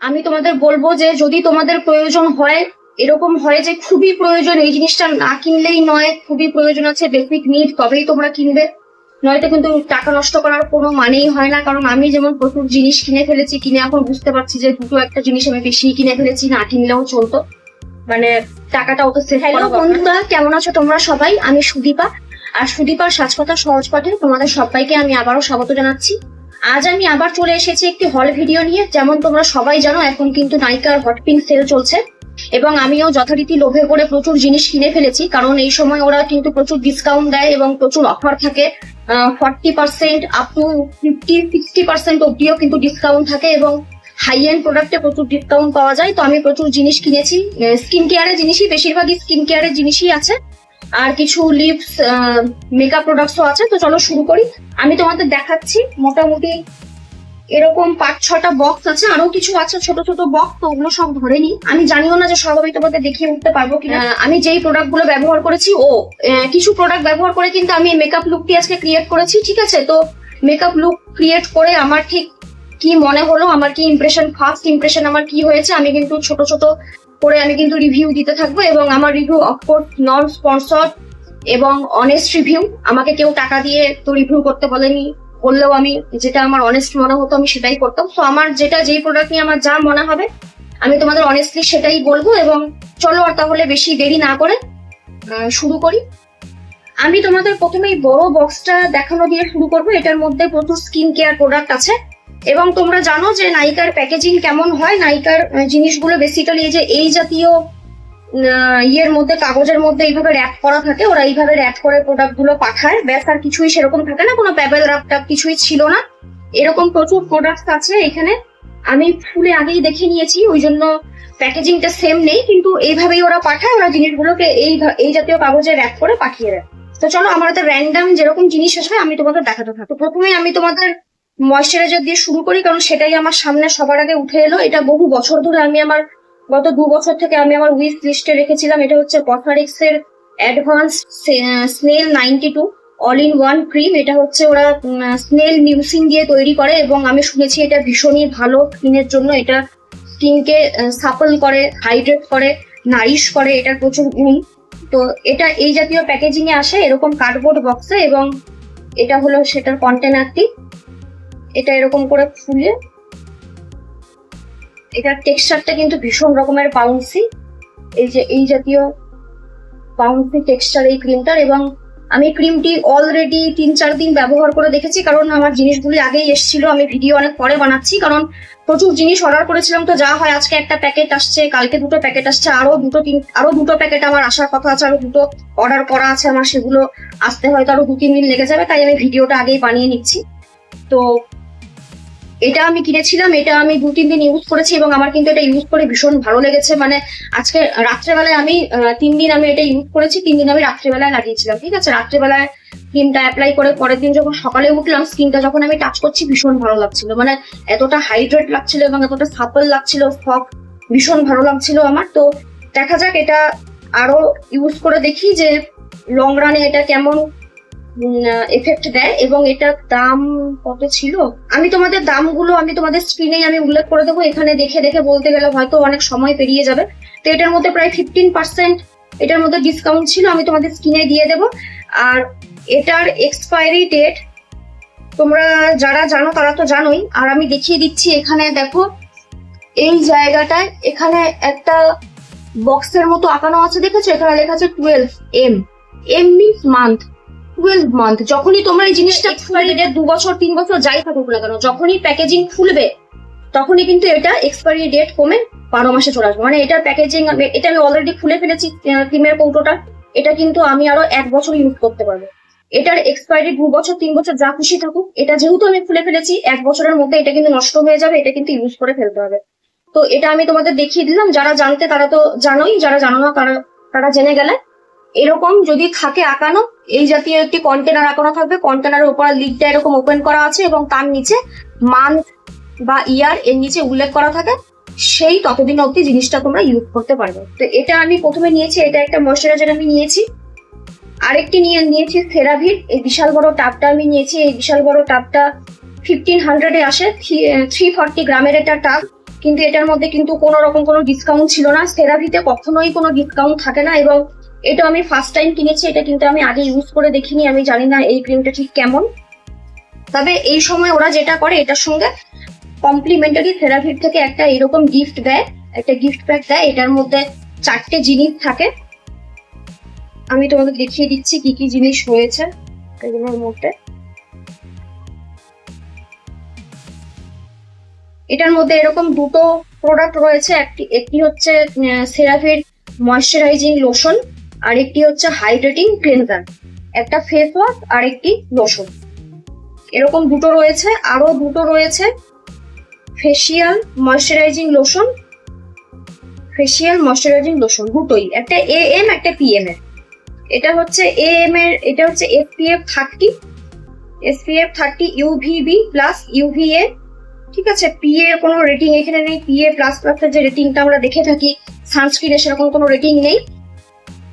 আমি তোমাদের বলবো যে যদি তোমাদের প্রয়োজন হয়, এরকম হয় যে খুবই প্রয়োজন, এই জিনিসটা না কিনলেই নয়, খুবই প্রয়োজন আছে, বেসিক নিড, তবেই তোমরা কিনবে, নয়তো কিন্তু টাকা নষ্ট করার কোনো মানেই হয় না। কারণ আমি যেমন প্রচুর জিনিস কিনে ফেলেছি, কিনে এখন বুঝতে পারছি যে দুটো একটা জিনিস আমি বেশি কিনে ফেলেছি, না কিনলেও চলতো, মানে টাকাটা অত সেভ করা। হ্যালো বন্ধুরা, কেমন আছো তোমরা সবাই? আমি সুদীপা, আর সুদীপার সাজকথা সহজ পাঠে তোমাদের সবাইকে আমি আবারও স্বাগত জানাচ্ছি। আজ আমি আবার চলে এসেছি একটি হল ভিডিও নিয়ে। যেমন তোমরা সবাই জানো, এখন কিন্তু নাইকার হট পিঙ্ক সেল চলছে, এবং আমিও যথারীতি লোভে পড়ে প্রচুর জিনিস কিনে ফেলেছি। কারণ এই সময় ওরা কিন্তু প্রচুর ডিসকাউন্ট দেয় এবং প্রচুর অফার থাকে, 40% আপ টু 50-60% অব্দিও কিন্তু ডিসকাউন্ট থাকে, এবং হাই এন্ড প্রোডাক্টে প্রচুর ডিসকাউন্ট পাওয়া যায়। তো আমি প্রচুর জিনিস কিনেছি, স্কিন কেয়ারের জিনিসই, বেশিরভাগই স্কিন কেয়ারের জিনিসই আছে, আর কিছু লিপস মেকআপ প্রোডাক্টসও আছে। তো চলো শুরু করি। আমি তোমাদের দেখাচ্ছি মোটামুটি এরকম 5-6টা বক্স আছে, আরো কিছু আছে ছোট ছোট বক্স, তো ওগুলো সব ধরে নি। আমি জানিও না যে সব আমি তোমাদের দেখিয়ে উঠতে পারবো কিনা। আমি যেই প্রোডাক্ট গুলো ব্যবহার করেছি, কিছু প্রোডাক্ট ব্যবহার করে কিন্তু আমি মেকআপ লুকটি আজকে ক্রিয়েট করেছি, ঠিক আছে? তো মেকআপ লুক ক্রিয়েট করে আমার ঠিক কি মনে হলো, আমার কি ইমপ্রেশন, ফার্স্ট ইমপ্রেশন আমার কি হয়েছে, আমি কিন্তু ছোট ছোট করে আমি কিন্তু রিভিউ দিতে থাকবো। এবং আমার রিভিউ অফকোর্স নন স্পন্সর এবং অনেস্ট রিভিউ। আমাকে কেউ টাকা দিয়ে তো রিভিউ করতে বলেনি, বললেও আমি যেটা আমার অনেস্ট মনে হতো আমি সেটাই করতাম। তো আমার যেই প্রোডাক্ট নিয়ে আমার যা মনে হবে আমি তোমাদের অনেস্টলি সেটাই বলবো। এবং চলো আর তাহলে বেশি দেরি না করে শুরু করি। আমি তোমাদের প্রথমেই বড় বক্সটা দেখানো দিয়ে শুরু করবো। এটার মধ্যে প্রচুর স্কিন কেয়ার প্রোডাক্ট আছে, এবং তোমরা জানো যে নাইকার প্যাকেজিং কেমন হয়। নাইকার জিনিসগুলো বেসিক্যালি এই জাতীয় ইয়ের মধ্যে, কাগজের মধ্যে এইভাবে র্যাপ করা থাকে, ওরা এইভাবে র্যাপ করে প্রোডাক্ট গুলো পাঠায়, ব্যাস আর কিছুই সেরকম থাকে না, কোনো প্যাবেল র্যাপটা কিছুই ছিল না। এরকম প্রচুর প্রোডাক্ট আছে এখানে, আমি ফুলে আগেই দেখে নিয়েছি, ওই জন্য প্যাকেজিংটা সেম নেই, কিন্তু এইভাবেই ওরা পাঠায়, ওরা জিনিসগুলোকে এই জাতীয় কাগজে র্যাপ করে পাঠিয়ে দেয়। তো চলো আমার হাতে র্যান্ডাম যেরকম জিনিস আসবে আমি তোমাদের দেখাতে থাকবো। প্রথমে আমি তোমাদের ময়শ্চারাইজার দিয়ে শুরু করি, কারণ সেটাই আমার সামনে সবার আগে উঠে এলো। এটা বহু বছর ধরে আমি গত 2 বছর থেকে আমি আমার উইশ লিস্টে রেখেছিলাম। এটা হচ্ছে পথারিক্স এর advance snail 92 all in one cream. এটা হচ্ছে ওরা স্নেল মিউসিন দিয়ে তৈরি করে, এবং আমি শুনেছি এটা ভীষণই ভালো স্কিনের জন্য। এটা স্কিনকে সাপল করে, হাইড্রেট করে, নারিশ করে, এটার প্রচুর গুণ। তো এটা এই জাতীয় প্যাকেজিং এ আসে এরকম কার্ডবোর্ড বক্সে, এবং এটা হলো সেটার কন্টেনারটি। এটা এরকম করে ফুলে, এটার টেক্সচারটা কিন্তু ভীষণ রকমের বাউন্সি, এই জাতীয় বাউন্সি টেক্সচার এই ক্রিমটার। এবং আমি ক্রিমটি অলরেডি 3-4 দিন ব্যবহার করে দেখেছি, কারণ আমার জিনিসগুলি আগেই এসেছিল, আমি ভিডিও অনেক পরে বানাচ্ছি, কারণ প্রচুর জিনিস অর্ডার করেছিলাম। তো যা হয়, আজকে একটা প্যাকেট আসছে, কালকে 2টো প্যাকেট আসছে, আরো 2টো প্যাকেট আমার আসার কথা আছে, আরো 2টো অর্ডার করা আছে আমার, সেগুলো আসতে হয়তো আরো 2-3 দিন লেগে যাবে, তাই আমি ভিডিওটা আগেই বানিয়ে নিচ্ছি। তো এটা আমি কিনেছিলাম, এটা আমি 2-3 দিন ইউজ করেছি, এবং আমার কিন্তু এটা ইউজ করে ভীষণ ভালো লেগেছে। মানে আজকে রাত্রেবেলায় আমি 3 দিন আমি এটা ইউজ করেছি, 3 দিন আমি রাত্রেবেলায় লাগিয়েছিলাম, ঠিক আছে? রাত্রেবেলায় ক্রিমটা অ্যাপ্লাই করে পরের দিন যখন সকালে উঠলাম, স্কিনটা যখন আমি টাচ করছি ভীষণ ভালো লাগছিল, মানে এতটা হাইড্রেট লাগছিল এবং এতটা সাপল লাগছিল, সফট, ভীষণ ভালো লাগছিল আমার। তো দেখা যাক, এটা আরো ইউজ করে দেখি যে লং রানে এটা কেমন এফেক্ট দেয়। এবং এটার দাম কত ছিল, আমি তোমাদের দামগুলো আমি তোমাদের স্ক্রিনেই আমি উল্লেখ করে দেবো। এখানে দেখে দেখে বলতে গেলে হয়তো অনেক সময় পেরিয়ে যাবে। তো এটার মধ্যে প্রায় 15% এটার মধ্যে ডিসকাউন্ট ছিল, আমি তোমাদের স্ক্রিনে দিয়ে দেবো। আর এটার এক্সপায়ারি ডেট তোমরা যারা জানো তারা তো জানোই, আর আমি দেখিয়ে দিচ্ছি। এখানে দেখো, এই জায়গাটায় এখানে একটা বক্সের মতো আঁকানো আছে, দেখেছো? এখানে লেখা আছে 12M। M means month, 12 month. যখনই তোমরা এই জিনিসটা এক্সপায়ারি ডেট 2 বছর 3 বছর যাই থাকুক না কেন, যখনই প্যাকেজিং খুলবে তখনই কিন্তু এটা এক্সপায়ারি ডেট কমে 12 মাসে চলে আসবে। মানে এটার প্যাকেজিং, এটা আমি অলরেডি খুলে ফেলেছি ক্রিমের কৌটোটা, এটা কিন্তু আমি আরো 1 বছর ইউজ করতে পারবো। এটার এক্সপায়ারি 2 বছর 3 বছর যা খুশি থাকুক, এটা যেহেতু আমি খুলে ফেলেছি 1 বছরের মধ্যে এটা কিন্তু নষ্ট হয়ে যাবে, এটা কিন্তু ইউজ করে ফেলতে হবে। তো এটা আমি তোমাদের দেখিয়ে দিলাম, যারা জানতে তারা তো জানোই, যারা জানো না তারা জেনে গেলে। এরকম যদি থাকে আঁকানো, এই জাতীয় একটি কন্টেনার আঁকানো থাকবে, কন্টেনারের উপর লিডটা এরকম ওপেন করা আছে, এবং তার নিচে মান্থ বা ইয়ার এর নিচে উল্লেখ করা থাকে, সেই ততদিন অবধি জিনিসটা তোমরা ইউজ করতে পারবে। তো এটা আমি প্রথমে নিয়েছি, এটা একটা ময়শ্চারাইজার আমি নিয়েছি। আরেকটি নিয়েছি সেরাভির, এই বিশাল বড় টাবটা আমি নিয়েছি। এই বিশাল বড় টাবটা 1500 এ আসে, 340 গ্রামের একটা টাব। কিন্তু এটার মধ্যে কিন্তু কোনো রকম কোনো ডিসকাউন্ট ছিল না। সেরাভিতে কখনোই কোনো ডিসকাউন্ট থাকে না, এবং এটা আমি ফার্স্ট টাইম কিনেছি। এটা কিন্তু আমি আগে ইউজ করে দেখিনি, আমি জানি না এই ক্রিমটা ঠিক কেমন। তবে এই সময় ওরা যেটা করে, এটার সঙ্গে কমপ্লিমেন্টারি সেরাভির থেকে একটা এরকম গিফট দেয়, একটা গিফট প্যাক দেয়। এটার মধ্যে 4টে জিনিস থাকে, আমি তোমাদের দেখিয়ে দিচ্ছি কি কি জিনিস রয়েছে এগুলোর মধ্যে। এটার মধ্যে এরকম দুটো প্রোডাক্ট রয়েছে, একটি হচ্ছে সেরাভির ময়শ্চারাইজিং লোশন, আর একটি হচ্ছে হাইড্রেটিং ক্লিনজার, একটা ফেস ওয়াশ আর একটি লোশন। এরকম দুটো রয়েছে। আরো দুটো রয়েছে ফেসিয়াল ময়শ্চারাইজিং লোশন, দুটোই, একটা AM একটা PM এর। এটা হচ্ছে AM এর, এটা হচ্ছে SPF 30 UVB প্লাস UVA, ঠিক আছে। PA কোনো রেটিং এখানে নেই, PA প্লাস প্লাসের যে রেটিংটা আমরা দেখে থাকি সানস্ক্রিনে সেরকম কোনো রেটিং নেই।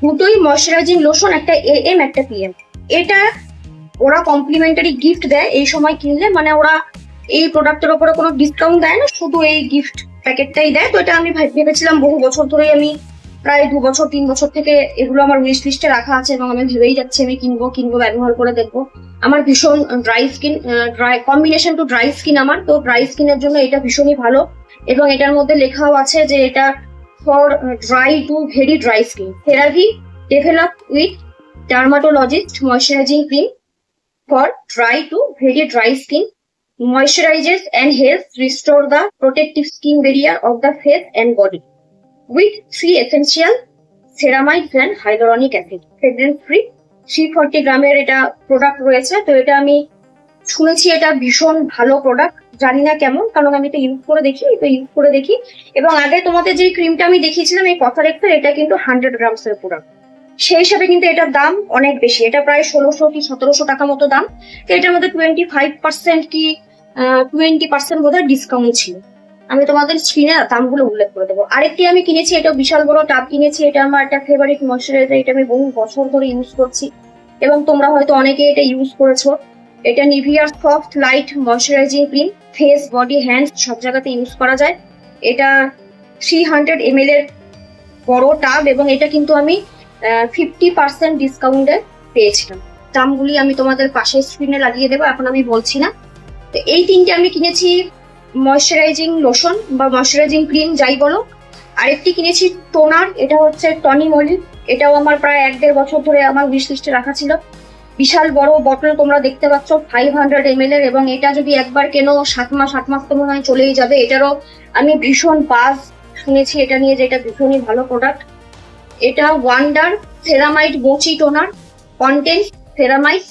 দুটোই ময়শ্চারাইজিং লোশন, একটা AM একটা PM। এটা ওরা কমপ্লিমেন্টারি গিফট দেয় এই সময় কিনলে, মানে ওরা এই প্রোডাক্টের উপরে কোনো ডিসকাউন্ট দেয় না, শুধু এই গিফট প্যাকেটটাই দেয়। তো এটা আমি ভেবেছিলাম, বহু বছর ধরেই আমি প্রায় 2 বছর 3 বছর থেকে এগুলো আমার উইশ লিস্টে রাখা আছে, এবং আমি ভেবেই যাচ্ছি আমি কিনবো, ব্যবহার করে দেখবো। আমার ভীষণ dry skin, combination to dry skin আমার, তো ড্রাই স্কিনের জন্য এটা ভীষণই ভালো। এবং এটার মধ্যে লেখাও আছে যে এটা for dry to very dry skin, থেরাভি develop with dermatologist moisturizing cream for dry to very dry skin, moisturizes and helps restore the protective skin barrier of the face and body with 3 essential ceramides and hyaluronic acid, fragrance free, 340 গ্রামের এটা product রয়েছে। তো এটা আমি শুনেছি এটা ভীষণ ভালো প্রোডাক্ট, জানি না কেমন, কারণ আমি এটা ইউজ করে দেখি। এবং আগে তোমাদের যে ক্রিমটা আমি দেখিয়েছিলাম এই Cosrx-এর, এটা কিন্তু 100 গ্রামস এর প্রোডাক্ট, সেই হিসাবে কিন্তু এটার দাম অনেক বেশি, এটা প্রায় 1600 কি 1700 টাকা মতো দাম। তো এটার মধ্যে 25% কি 20% বোধহয় ডিসকাউন্ট ছিল। আমি তোমাদের স্ক্রিনে দামগুলো উল্লেখ করে দেবো। আরেকটি আমি কিনেছি, এটা বিশাল বড় টাব কিনেছি, এটা আমার একটা ফেভারিট ময়শ্চারাইজার, এটা আমি বহু বছর ধরে ইউজ করছি এবং তোমরা হয়তো অনেকে এটা ইউজ করেছো। এটা নিভিয়ার soft light moisturizing cream, face body hands সব জায়গাতে ইউজ করা যায়। এটা 300 ml এর বড় টাব, এবং এটা কিন্তু আমি 50% ডিসকাউন্টে পেয়েছিলাম। দামগুলি আমি তোমাদের পাশে স্ক্রিনে লাগিয়ে দেবো, এখন আমি বলছি না। তো এই তিনটে আমি কিনেছি, ময়শ্চারাইজিং লোশন বা ময়শ্চারাইজিং ক্রিম যাই বলো। আরেকটি কিনেছি টোনার, এটা হচ্ছে টনি মলি, এটাও আমার প্রায় 1-1.5 বছর ধরে আমার উইশ লিস্টে রাখা ছিল। বিশাল বড় বটল তোমরা দেখতে পাচ্ছ, 500 ml এর, এবং এটা যদি একবার কেনো 7 মাস তো মনে হয় চলেই যাবে। এটারও আমি ভীষণ বাজ শুনেছি এটা নিয়ে, যে এটা ভীষণই ভালো প্রোডাক্ট। এটা wonder ceramide mochi toner, content ceramide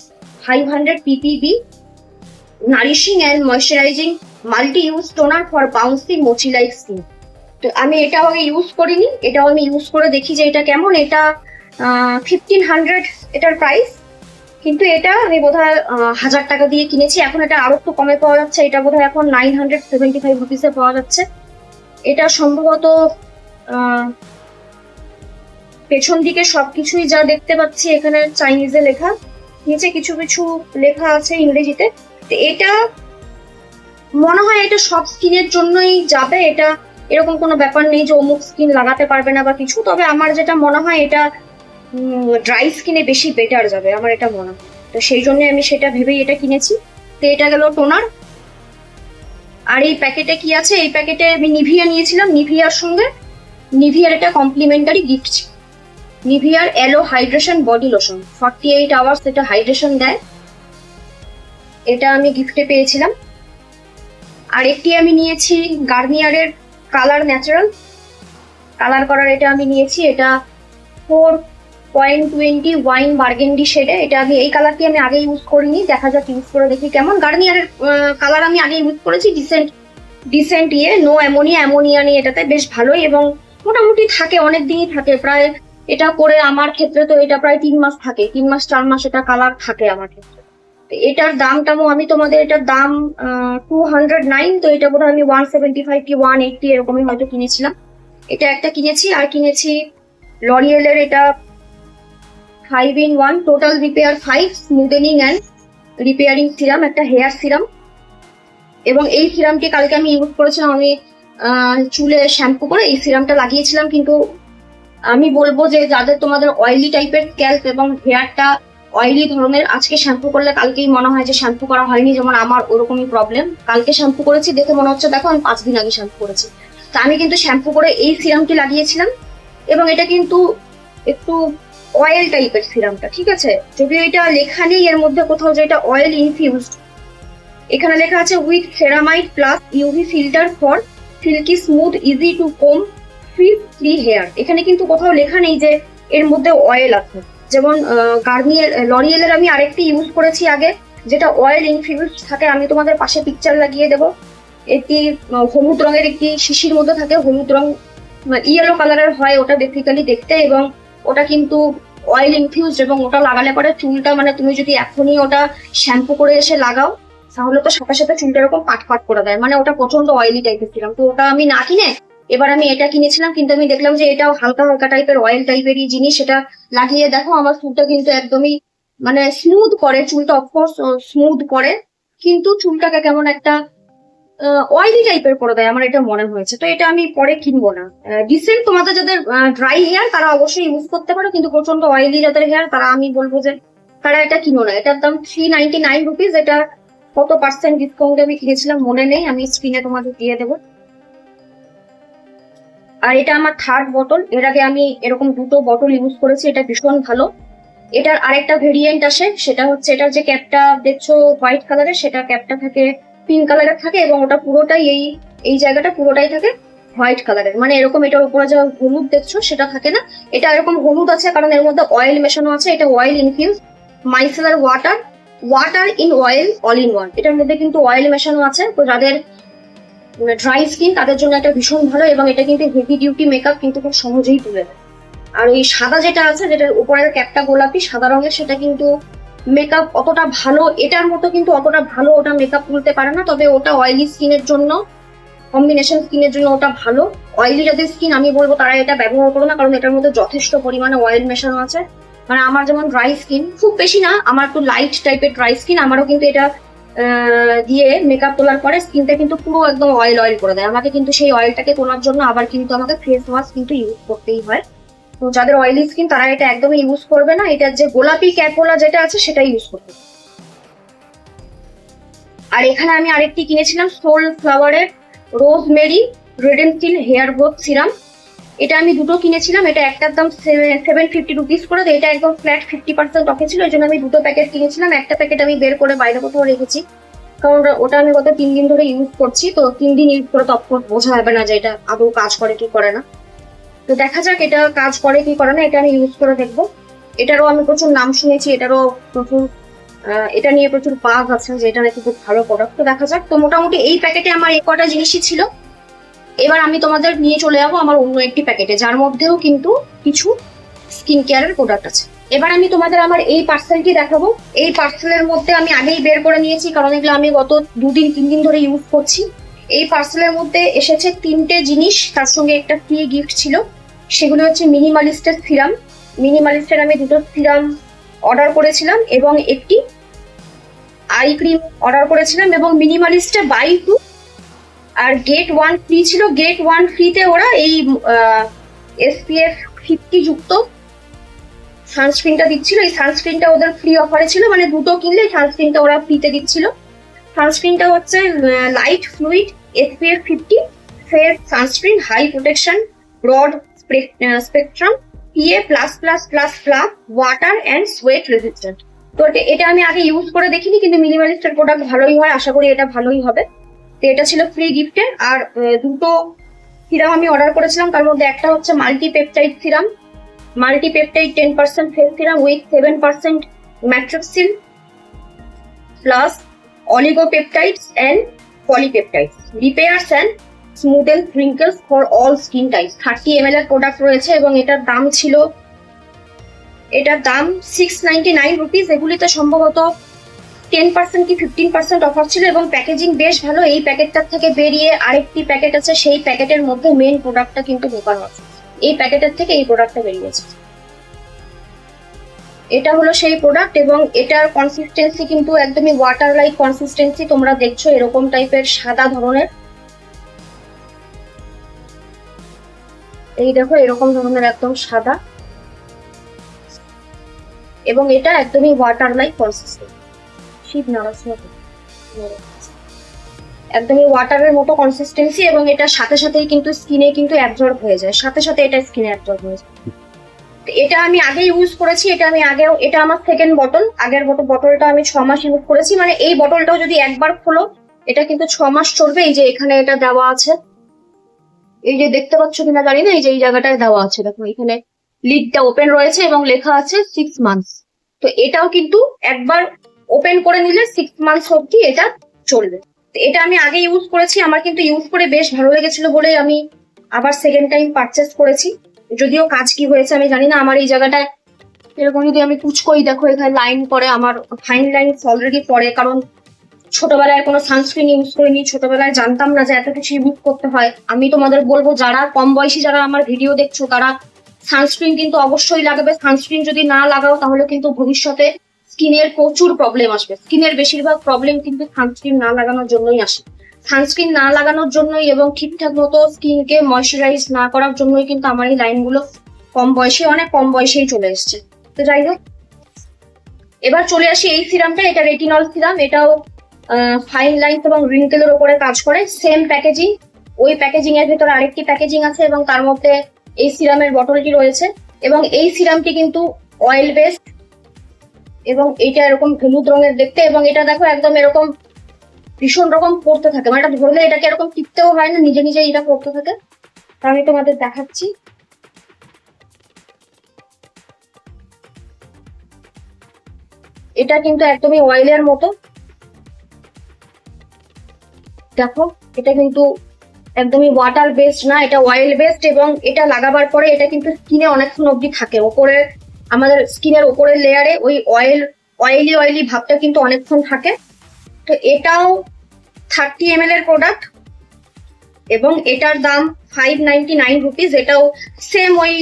500 ppb, nourishing and moisturizing multi use toner for bouncy mochi like skin. তো আমি এটাও আগে ইউজ করিনি, এটাও আমি ইউজ করে দেখি যে এটা কেমন। এটা 1500 এটার প্রাইস, কিন্তু এটা আমি বোধহয় 1000 টাকা দিয়ে কিনেছি। এখন এটা আরো একটু কমে পাওয়া যাচ্ছে, এটা বোধহয় এখন 975 রুপিসে পাওয়া যাচ্ছে। এটা সম্ভবত পেছন দিকে সবকিছুই যা দেখতে পাচ্ছি এখানে চাইনিজে লেখা, নিচে কিছু কিছু লেখা আছে ইংরেজিতে। তো এটা মনে হয় এটা সব স্কিনের জন্যই যাবে, এটা এরকম কোনো ব্যাপার নেই যে অমুক স্কিন লাগাতে পারবে না বা কিছু। তবে আমার যেটা মনে হয় এটা ড্রাই স্কিনে বেশি বেটার যাবে, আমার এটা মনে হয়। তো সেই জন্য আমি সেটা ভেবেই এটা কিনেছি। তো এটা গেল টোনার। আর এই প্যাকেটে কি আছে, এই প্যাকেটে আমি নিভিয়া নিয়েছিলাম, নিভিয়ার সঙ্গে নিভিয়ার এটা কমপ্লিমেন্টারি গিফট ছিল, নিভিয়ার এলো হাইড্রেশন বডি লোশন 48 আওয়ার্স, এটা হাইড্রেশন দেয়, এটা আমি গিফটে পেয়েছিলাম। আর একটি আমি নিয়েছি গার্নিয়ারের কালার ন্যাচারাল কালার করার, এটা আমি নিয়েছি, এটা 4.20 ওয়াইন বার্গেন্ডি শেডে। এটা আমি এই কালারটি আমি আগে ইউজ করিনি, দেখা যাক ইউজ করে দেখি কেমন। গার্নিয়ারের কালার আমি আগে ইউজ করেছি, ডিসেন্ট নো অ্যামোনিয়া নিয়ে, এটাতে বেশ ভালোই এবং মোটামুটি থাকে, অনেক দিনই থাকে। প্রায় এটা করে আমার ক্ষেত্রে তো এটা প্রায় 3 মাস থাকে, 3 মাস 4 মাস এটা কালার থাকে আমার ক্ষেত্রে। এটার দামটাও আমি তোমাদের, এটার দাম 209, তো এটা বোধহয় আমি 175 কি 180 এরকমই হয়তো কিনেছিলাম। এটা একটা কিনেছি। আর কিনেছি লরিয়েলের এটা 5-in-1 total repair 5 smoothening and repairing serum, একটা হেয়ার সিরাম। এবং এই সিরামটি কালকে আমি ইউজ করেছিলাম, আমি চুলে শ্যাম্পু করে এই সিরামটা লাগিয়েছিলাম। কিন্তু আমি বলবো যে যাদের তোমাদের অয়েলি টাইপের স্ক্যাল্প এবং হেয়ারটা অয়েলি ধরনের, আজকে শ্যাম্পু করলে কালকেই মনে হয় যে শ্যাম্পু করা হয়নি, যেমন আমার ওরকমই প্রবলেম। কালকে শ্যাম্পু করেছি, দেখে মনে হচ্ছে দেখো আমি 5 দিন আগে শ্যাম্পু করেছি। তা আমি কিন্তু শ্যাম্পু করে এই সিরামটি লাগিয়েছিলাম, এবং এটা কিন্তু একটু অয়েল টাইপের সিরামটা, ঠিক আছে। যদিও এটা লেখা নেই এর মধ্যে কোথাও যে এটা অয়েল ইনফিউজড, এখানে লেখা আছে with ceramide plus UV filter for silky smooth easy to comb free hair. এখানে কিন্তু কোথাও লেখা নেই যে এর মধ্যে অয়েল আছে। যেমন গার্নিয়ার লরিয়েলের আমি আরেকটি ইউজ করেছি আগে, যেটা অয়েল ইনফিউজ থাকে, আমি তোমাদের পাশে পিকচার লাগিয়ে দেবো। একটি হলুদ রঙের একটি শিশির মধ্যে থাকে, হলুদ রং ইয়েলো কালারের হয় ওটা বেসিক্যালি দেখতে, এবং ওটা কিন্তু অয়েল ইনফিউজ, এবং ওটা লাগালে পরে চুলটা মানে তুমি যদি এখনই ওটা শ্যাম্পু করে এসে লাগাও তাহলে তো সাথে সাথে চুলটা এরকম পাট পাট করে দেয়, মানে ওটা প্রচন্ড অয়েলি টাইপের ছিলাম। তো ওটা আমি না কিনে এবার আমি এটা কিনেছিলাম, কিন্তু আমি দেখলাম যে এটাও হালকা হালকা টাইপের অয়েল টাইপেরই জিনিস। এটা লাগিয়ে দেখো আমার চুলটা কিন্তু একদমই মানে স্মুথ করে, চুলটা অফকোর্স স্মুথ করে, কিন্তু চুলটাকে কেমন একটা অয়েলি টাইপের করে দেয় আমার এটা মনে হয়েছে। তো এটা আমি পরে কিনবো না। রিসেন্ট তোমাদের যাদের ড্রাই হেয়ার তারা অবশ্যই ইউজ করতে পারো, কিন্তু প্রচন্ড অয়েলি যাদের হেয়ার তারা আমি বলবো যে তারা এটা কিনো না। এটার দাম 399 রুপিস। এটা কত পার্সেন্ট ডিসকাউন্টে আমি কিনেছিলাম মনে নেই, আমি স্ক্রিনে তোমাদের দিয়ে দেবো। আর এটা আমার থার্ড বটল, এর আগে আমি এরকম 2টো বটল ইউজ করেছি, এটা ভীষণ ভালো। এটার আরেকটা ভেরিয়েন্ট আসে, সেটা হচ্ছে এটার যে ক্যাপটা দেখছো হোয়াইট কালারের, সেটা ক্যাপটা থাকে পিঙ্ক কালারের থাকে, এবং ওটা পুরোটাই এই জায়গাটা পুরোটাই থাকে হোয়াইট কালারের, মানে এরকম এটার উপরে যা হলুদ দেখছো সেটা থাকে না, এটা এরকম হলুদ আছে কারণ এর মধ্যে অয়েল মেশানো আছে। এটা oil infuse micellar water in oil all in one, এটার মধ্যে কিন্তু অয়েল মেশানো আছে। তো যাদের ড্রাই স্কিন তাদের জন্য এটা ভীষণ ভালো, এবং এটা কিন্তু হেভি ডিউটি মেকআপ কিন্তু খুব সহজেই তুলে দেয়। আর ওই সাদা যেটা আছে, যেটার উপরের ক্যাপটা গোলাপি সাদা রঙের, সেটা কিন্তু মেকআপ অতটা ভালো, এটার মতো কিন্তু অতটা ভালো ওটা মেকআপ তুলতে পারে না। তবে ওটা অয়েলি স্কিনের জন্য, কম্বিনেশন স্কিনের জন্য ওটা ভালো। অয়েলি যাদের স্কিন আমি বলবো তারা এটা ব্যবহার করো না, কারণ এটার মধ্যে যথেষ্ট পরিমাণে অয়েল মেশানো আছে। মানে আমার যেমন ড্রাই স্কিন, খুব বেশি না, আমার একটু লাইট টাইপের ড্রাই স্কিন, আমারও কিন্তু এটা দিয়ে মেকআপ তোলার পরে স্কিনটা কিন্তু পুরো একদম অয়েল করে দেয়। আমাকে কিন্তু সেই অয়েলটাকে তোলার জন্য আবার কিন্তু আমাকে ফেস ওয়াশ কিন্তু ইউজ করতেই হয়। তো যাদের অয়েলি স্কিন তারা এটা একদমই ইউজ করবে না, এটার যে গোলাপি ক্যাপওয়ালা যেটা আছে সেটাই ইউজ করবে। আর এখানে আমি আরেকটি কিনেছিলাম সোল ফ্লাওয়ারের rosemary redensyl hair growth serum. এটা আমি 2টো কিনেছিলাম, এটা একটার দাম 750 রুপিস করে, এটা একদম ফ্ল্যাট 50% অফে ছিল, এই জন্য আমি 2টো প্যাকেট কিনেছিলাম। একটা প্যাকেট আমি বের করে বাইরে কোথাও রেখেছি, কারণ ওটা আমি গত 3 দিন ধরে ইউজ করছি। তো 3 দিন ইউজ করে তো অফকোর্স বোঝা যাবে না যে এটা আদৌ কাজ করে কি করে না। তো দেখা যাক এটা কাজ করে কি করে না, এটা আমি ইউজ করে দেখবো। এটারও আমি প্রচুর নাম শুনেছি, এটারও প্রচুর এটা নিয়ে প্রচুর বাজ আছে যে এটা নাকি খুব ভালো প্রোডাক্ট। তো দেখা যাক। তো মোটামুটি এই প্যাকেটে আমার এই কটা জিনিসই ছিল। এবার আমি তোমাদের নিয়ে চলে যাবো আমার অন্য একটি প্যাকেটে, যার মধ্যেও কিন্তু কিছু স্কিন কেয়ারের প্রোডাক্ট আছে। এবার আমি তোমাদের আমার এই পার্সেলটি দেখাবো। এই পার্সেলের মধ্যে আমি আগেই বের করে নিয়েছি, কারণ এগুলো আমি গত 2-3 দিন ধরে ইউজ করছি। এই পার্সেলের মধ্যে এসেছে 3টে জিনিস, তার সঙ্গে একটা ফ্রি গিফট ছিল। সেগুলো হচ্ছে মিনিমালিস্টের সিরাম। মিনিমালিস্টের আমি 2টো সিরাম অর্ডার করেছিলাম, এবং একটি আই ক্রিম অর্ডার করেছিলাম, এবং মিনিমালিস্টে বাই 2 আর গেট 1 ফ্রি ছিল। গেট 1 ফ্রিতে ওরা এই SPF 50 যুক্ত সানস্ক্রিনটা দিচ্ছিল। এই সানস্ক্রিনটা ওদের ফ্রি অফারে ছিল, মানে 2টো কিনলে সানস্ক্রিনটা ওরা ফ্রিতে দিচ্ছিল। সানস্ক্রিনটা হচ্ছে light fluid SPF 50 face sunscreen, high protection, broad spectrum, PA++++, water and sweat resistant. তো এটা আমি আগে ইউজ করে দেখিনি, কিন্তু মিনিমালিস্টের প্রোডাক্ট ভালোই হয়, আশা করি এটা ভালোই হবে। তো এটা ছিল ফ্রি গিফটের। আর 2টো সিরাম আমি অর্ডার করেছিলাম, তার মধ্যে একটা হচ্ছে multipeptide serum, multipeptide 10% face serum with 7% matrixyl plus oligopeptides and polypeptides, repairs and smoothen wrinkles for all skin types. 30 ml এর প্রোডাক্ট রয়েছে, এবং এটার দাম 699 রুপিস। এগুলিতে সম্ভবত 10% কি 15% অফার ছিল, এবং প্যাকেজিং বেশ ভালো। এই প্যাকেটটার থেকে বেরিয়ে আরেকটি প্যাকেট আছে, সেই প্যাকেটের মধ্যে মেন প্রোডাক্টটা কিন্তু ঢোকানো আছে। এই প্যাকেটের থেকে এই প্রোডাক্টটা বেরিয়েছে, এটা হলো সেই প্রোডাক্ট। এবং এটার কনসিস্টেন্সি কিন্তু একদমই ওয়াটার লাইক কনসিস্টেন্সি, তোমরা দেখছো এরকম টাইপের সাদা ধরনের। এই দেখো এরকম ধরনের একদম সাদা, এবং এটা একদমই ওয়াটার লাইক কনসিস্টেন্সি, শীত নাড়াশোনা একদমই ওয়াটারের মতো কনসিস্টেন্সি, এবং এটা সাথে সাথেই কিন্তু স্কিনে কিন্তু অ্যাবজর্ব হয়ে যায়, সাথে সাথে এটা স্কিনে অ্যাবজর্ব হয়ে যায়। এটা আমি আগে ইউজ করেছি, এটা আমার সেকেন্ড বটল। আগের বটলটা আমি 6 মাস ইউজ করেছি, মানে এই বটলটাও যদি একবার খোলো এটা কিন্তু 6 মাস চলবে। এই যে এখানে এটা দেওয়া আছে, এই যে দেখতে পাচ্ছ কিনা জানি না, এই যে এই জায়গাটায় দেওয়া আছে, দেখো এখানে লিডটা ওপেন রয়েছে এবং লেখা আছে 6 মান্থস। তো এটাও কিন্তু একবার ওপেন করে নিলে 6 মান্থস অব্দি এটা চলবে। এটা আমি আগে ইউজ করেছি, আমার কিন্তু ইউজ করে বেশ ভালো লেগেছিল বলে আমি আবার সেকেন্ড টাইম পারচেস করেছি। যদিও কাজ কি হয়েছে আমি জানি না, আমার এই জায়গাটায় এরকম যদি আমি কুচকোই, দেখো এখানে লাইন পরে, আমার ফাইন লাইন অলরেডি পরে, কারণ ছোটবেলায় কোনো সানস্ক্রিন ইউজ করিনি, ছোটবেলায় জানতাম না যে এত কিছু ইউজ করতে হয়। আমি তোমাদের বলবো, যারা কম বয়সী যারা আমার ভিডিও দেখছো তারা সানস্ক্রিন কিন্তু অবশ্যই লাগাবে। সানস্ক্রিন যদি না লাগাও তাহলে কিন্তু ভবিষ্যতে স্কিনের প্রচুর প্রবলেম আসবে। স্কিনের বেশিরভাগ প্রবলেম কিন্তু সানস্ক্রিন না লাগানোর জন্যই আসে। সানস্ক্রিন না লাগানোর জন্যই এবং ঠিকঠাক মতো স্কিনকে ময়শ্চারাইজ না করার জন্যই কিন্তু আমার এই লাইনগুলো অনেক কম বয়সেই চলে এসছে। তো যাই হোক, এবার চলে আসি এই সিরামটা। এটা রেটিনল সিরাম, এটাও ফাইন লাইন এবং রিঙ্কেলের উপরে কাজ করে। সেম প্যাকেজিং, ওই প্যাকেজিং এর ভিতরে আরেকটি প্যাকেজিং আছে এবং তার মধ্যে এই সিরামের বটলটি রয়েছে। এবং এই সিরামটি কিন্তু অয়েল বেসড, এবং এটা এরকম হলুদ রঙের দেখতে, এবং এটা দেখো একদম এরকম ভীষণ রকম পড়তে থাকে, মানে এটা ধরলে এটাকে এরকম টিপতেও হয় না, নিজে নিজে এটা পড়তে থাকে। তা আমি তোমাদের দেখাচ্ছি। এটা কিন্তু একদমই অয়েলের মতো, দেখো এটা কিন্তু একদমই ওয়াটার বেসড না, এটা অয়েল বেসড, এবং এটা লাগাবার পরে এটা কিন্তু স্কিনে অনেকক্ষণ অব্দি থাকে। ওপরে আমাদের স্কিনের ওপরের লেয়ারে ওই অয়েলি ভাবটা কিন্তু অনেকক্ষণ থাকে। তো এটাও 30 ml এর প্রোডাক্ট, এবং এটার দাম 599 রুপিস। এটাও সেম ওই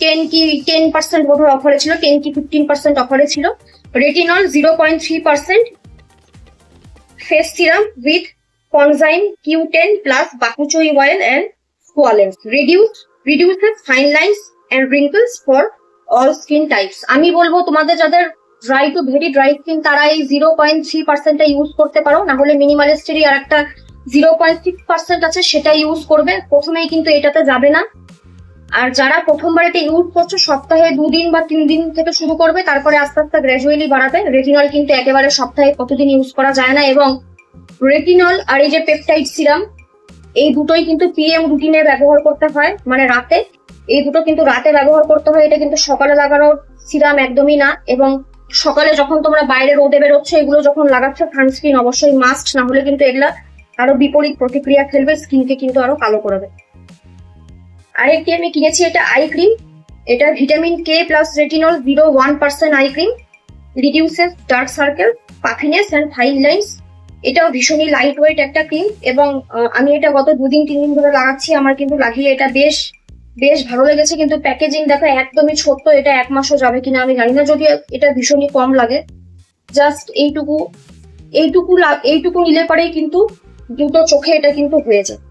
10% বোধহয় অফারে ছিল, 10 কি 15% অফারে ছিল। Retinol 0.3%, face serum with coenzyme Q10 plus bakuchiol oil and squalanes, reduces fine lines and wrinkles for all skin types। আমি বলবো তোমাদের যাদের dry to very dry skin তারা এই 0.3% ইউজ করতে পারো, না হলে মিনিমালিস্টেরই আর একটা 0.6% আছে সেটা ইউজ করবে। প্রথমেই কিন্তু এটাতে যাবে না। আর যারা প্রথমবার এটা ইউজ করছো সপ্তাহে 2 দিন বা 3 দিন থেকে শুরু করবে, তারপরে আস্তে আস্তে গ্র্যাজুয়ালি বাড়াবে। রেটিনল কিন্তু একেবারে সপ্তাহে কতদিন ইউজ করা যায় না, এবং রেটিনল আর এই যে পেপটাইড সিরাম এই দুটোই কিন্তু PM রুটিনে ব্যবহার করতে হয়, মানে রাতে। এই দুটো কিন্তু রাতে ব্যবহার করতে হয়, এটা কিন্তু সকালে লাগানোর সিরাম একদমই না। এবং সকালে যখন তোমরা বাইরে রোদে বেরোচ্ছ, এগুলো যখন লাগাচ্ছ সানস্ক্রিন অবশ্যই মাস্ট, না হলে কিন্তু এগুলা আরো বিপরীত প্রতিক্রিয়া ফেলবে, স্কিনকে কিন্তু আরো কালো করবে। আরেকটি আমি কিনেছি, এটা আই ক্রিম। এটা vitamin K plus retinol 0.1% eye cream, reduces dark circle, puffiness and fine lines. এটাও ভীষণই লাইট ওয়েট একটা ক্রিম, এবং আমি এটা গত 2-3 দিন ধরে লাগাচ্ছি। আমার কিন্তু লাগিয়ে এটা বেশ ভালো লেগেছে। কিন্তু প্যাকেজিং দেখো একদমই ছোট্ট, এটা 1 মাসও যাবে কিনা আমি জানি না, যদি এটা ভীষণই কম লাগে। জাস্ট এইটুকু নিলে পরেই কিন্তু দুটো চোখে এটা কিন্তু হয়ে যায়।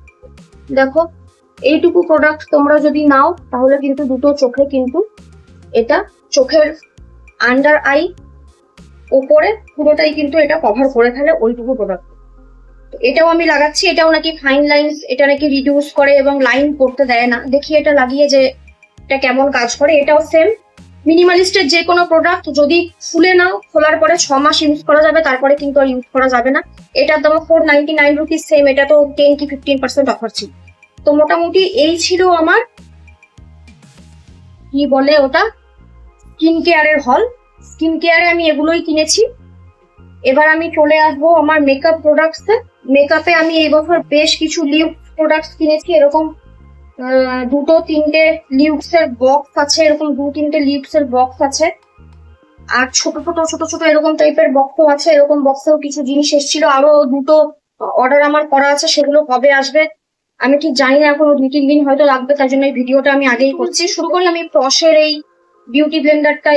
দেখো এইটুকু প্রোডাক্ট তোমরা যদি নাও তাহলে কিন্তু দুটো চোখে কিন্তু এটা চোখের আন্ডার আই উপরে পুরোটাই কিন্তু এটা কভার করে ফেলে ওইটুকু প্রোডাক্ট। তো এটাও আমি লাগাচ্ছি। এটাও নাকি ফাইন লাইন্স এটা নাকি রিডিউস করে এবং লাইন পড়তে দেয় না। দেখি এটা লাগিয়ে যে এটা কেমন কাজ করে। এটাও সেম মিনিমালিস্টের যে কোনো প্রোডাক্ট যদি খুলে নাও, খোলার পরে 6 মাস ইউজ করা যাবে, তারপরে কিন্তু আর ইউজ করা যাবে না। এটার দাম 499 রুপিস। সেম, এটা তো 10 কি 15% অফার ছিল। তো মোটামুটি এই ছিল আমার কি বলে ওটা স্কিন কেয়ারের হল। স্কিন কেয়ারে আমি এগুলোই কিনেছি। এবার আমি চলে আসবো আমার মেকআপ প্রোডাক্টসে। মেকআপে আমি এই বছর বেশ কিছু লিপস প্রোডাক্টস কিনেছি। এরকম 2-3টে লিপস এর বক্স আছে, এরকম 2-3টে লিপস এর বক্স আছে। আর ছোট ছোট এরকম টাইপের বক্সও আছে। এরকম বক্সেও কিছু জিনিস এসেছিল। আরো 2টো অর্ডার আমার করা আছে, সেগুলো কবে আসবে আমি ঠিক জানি না, এখনো 2-3 দিন হয়তো লাগবে। তার জন্য এই ভিডিওটা আমি আগেই করছি। শুরু করলে আমি প্রসের এই বিউটি ব্লেন্ডারটা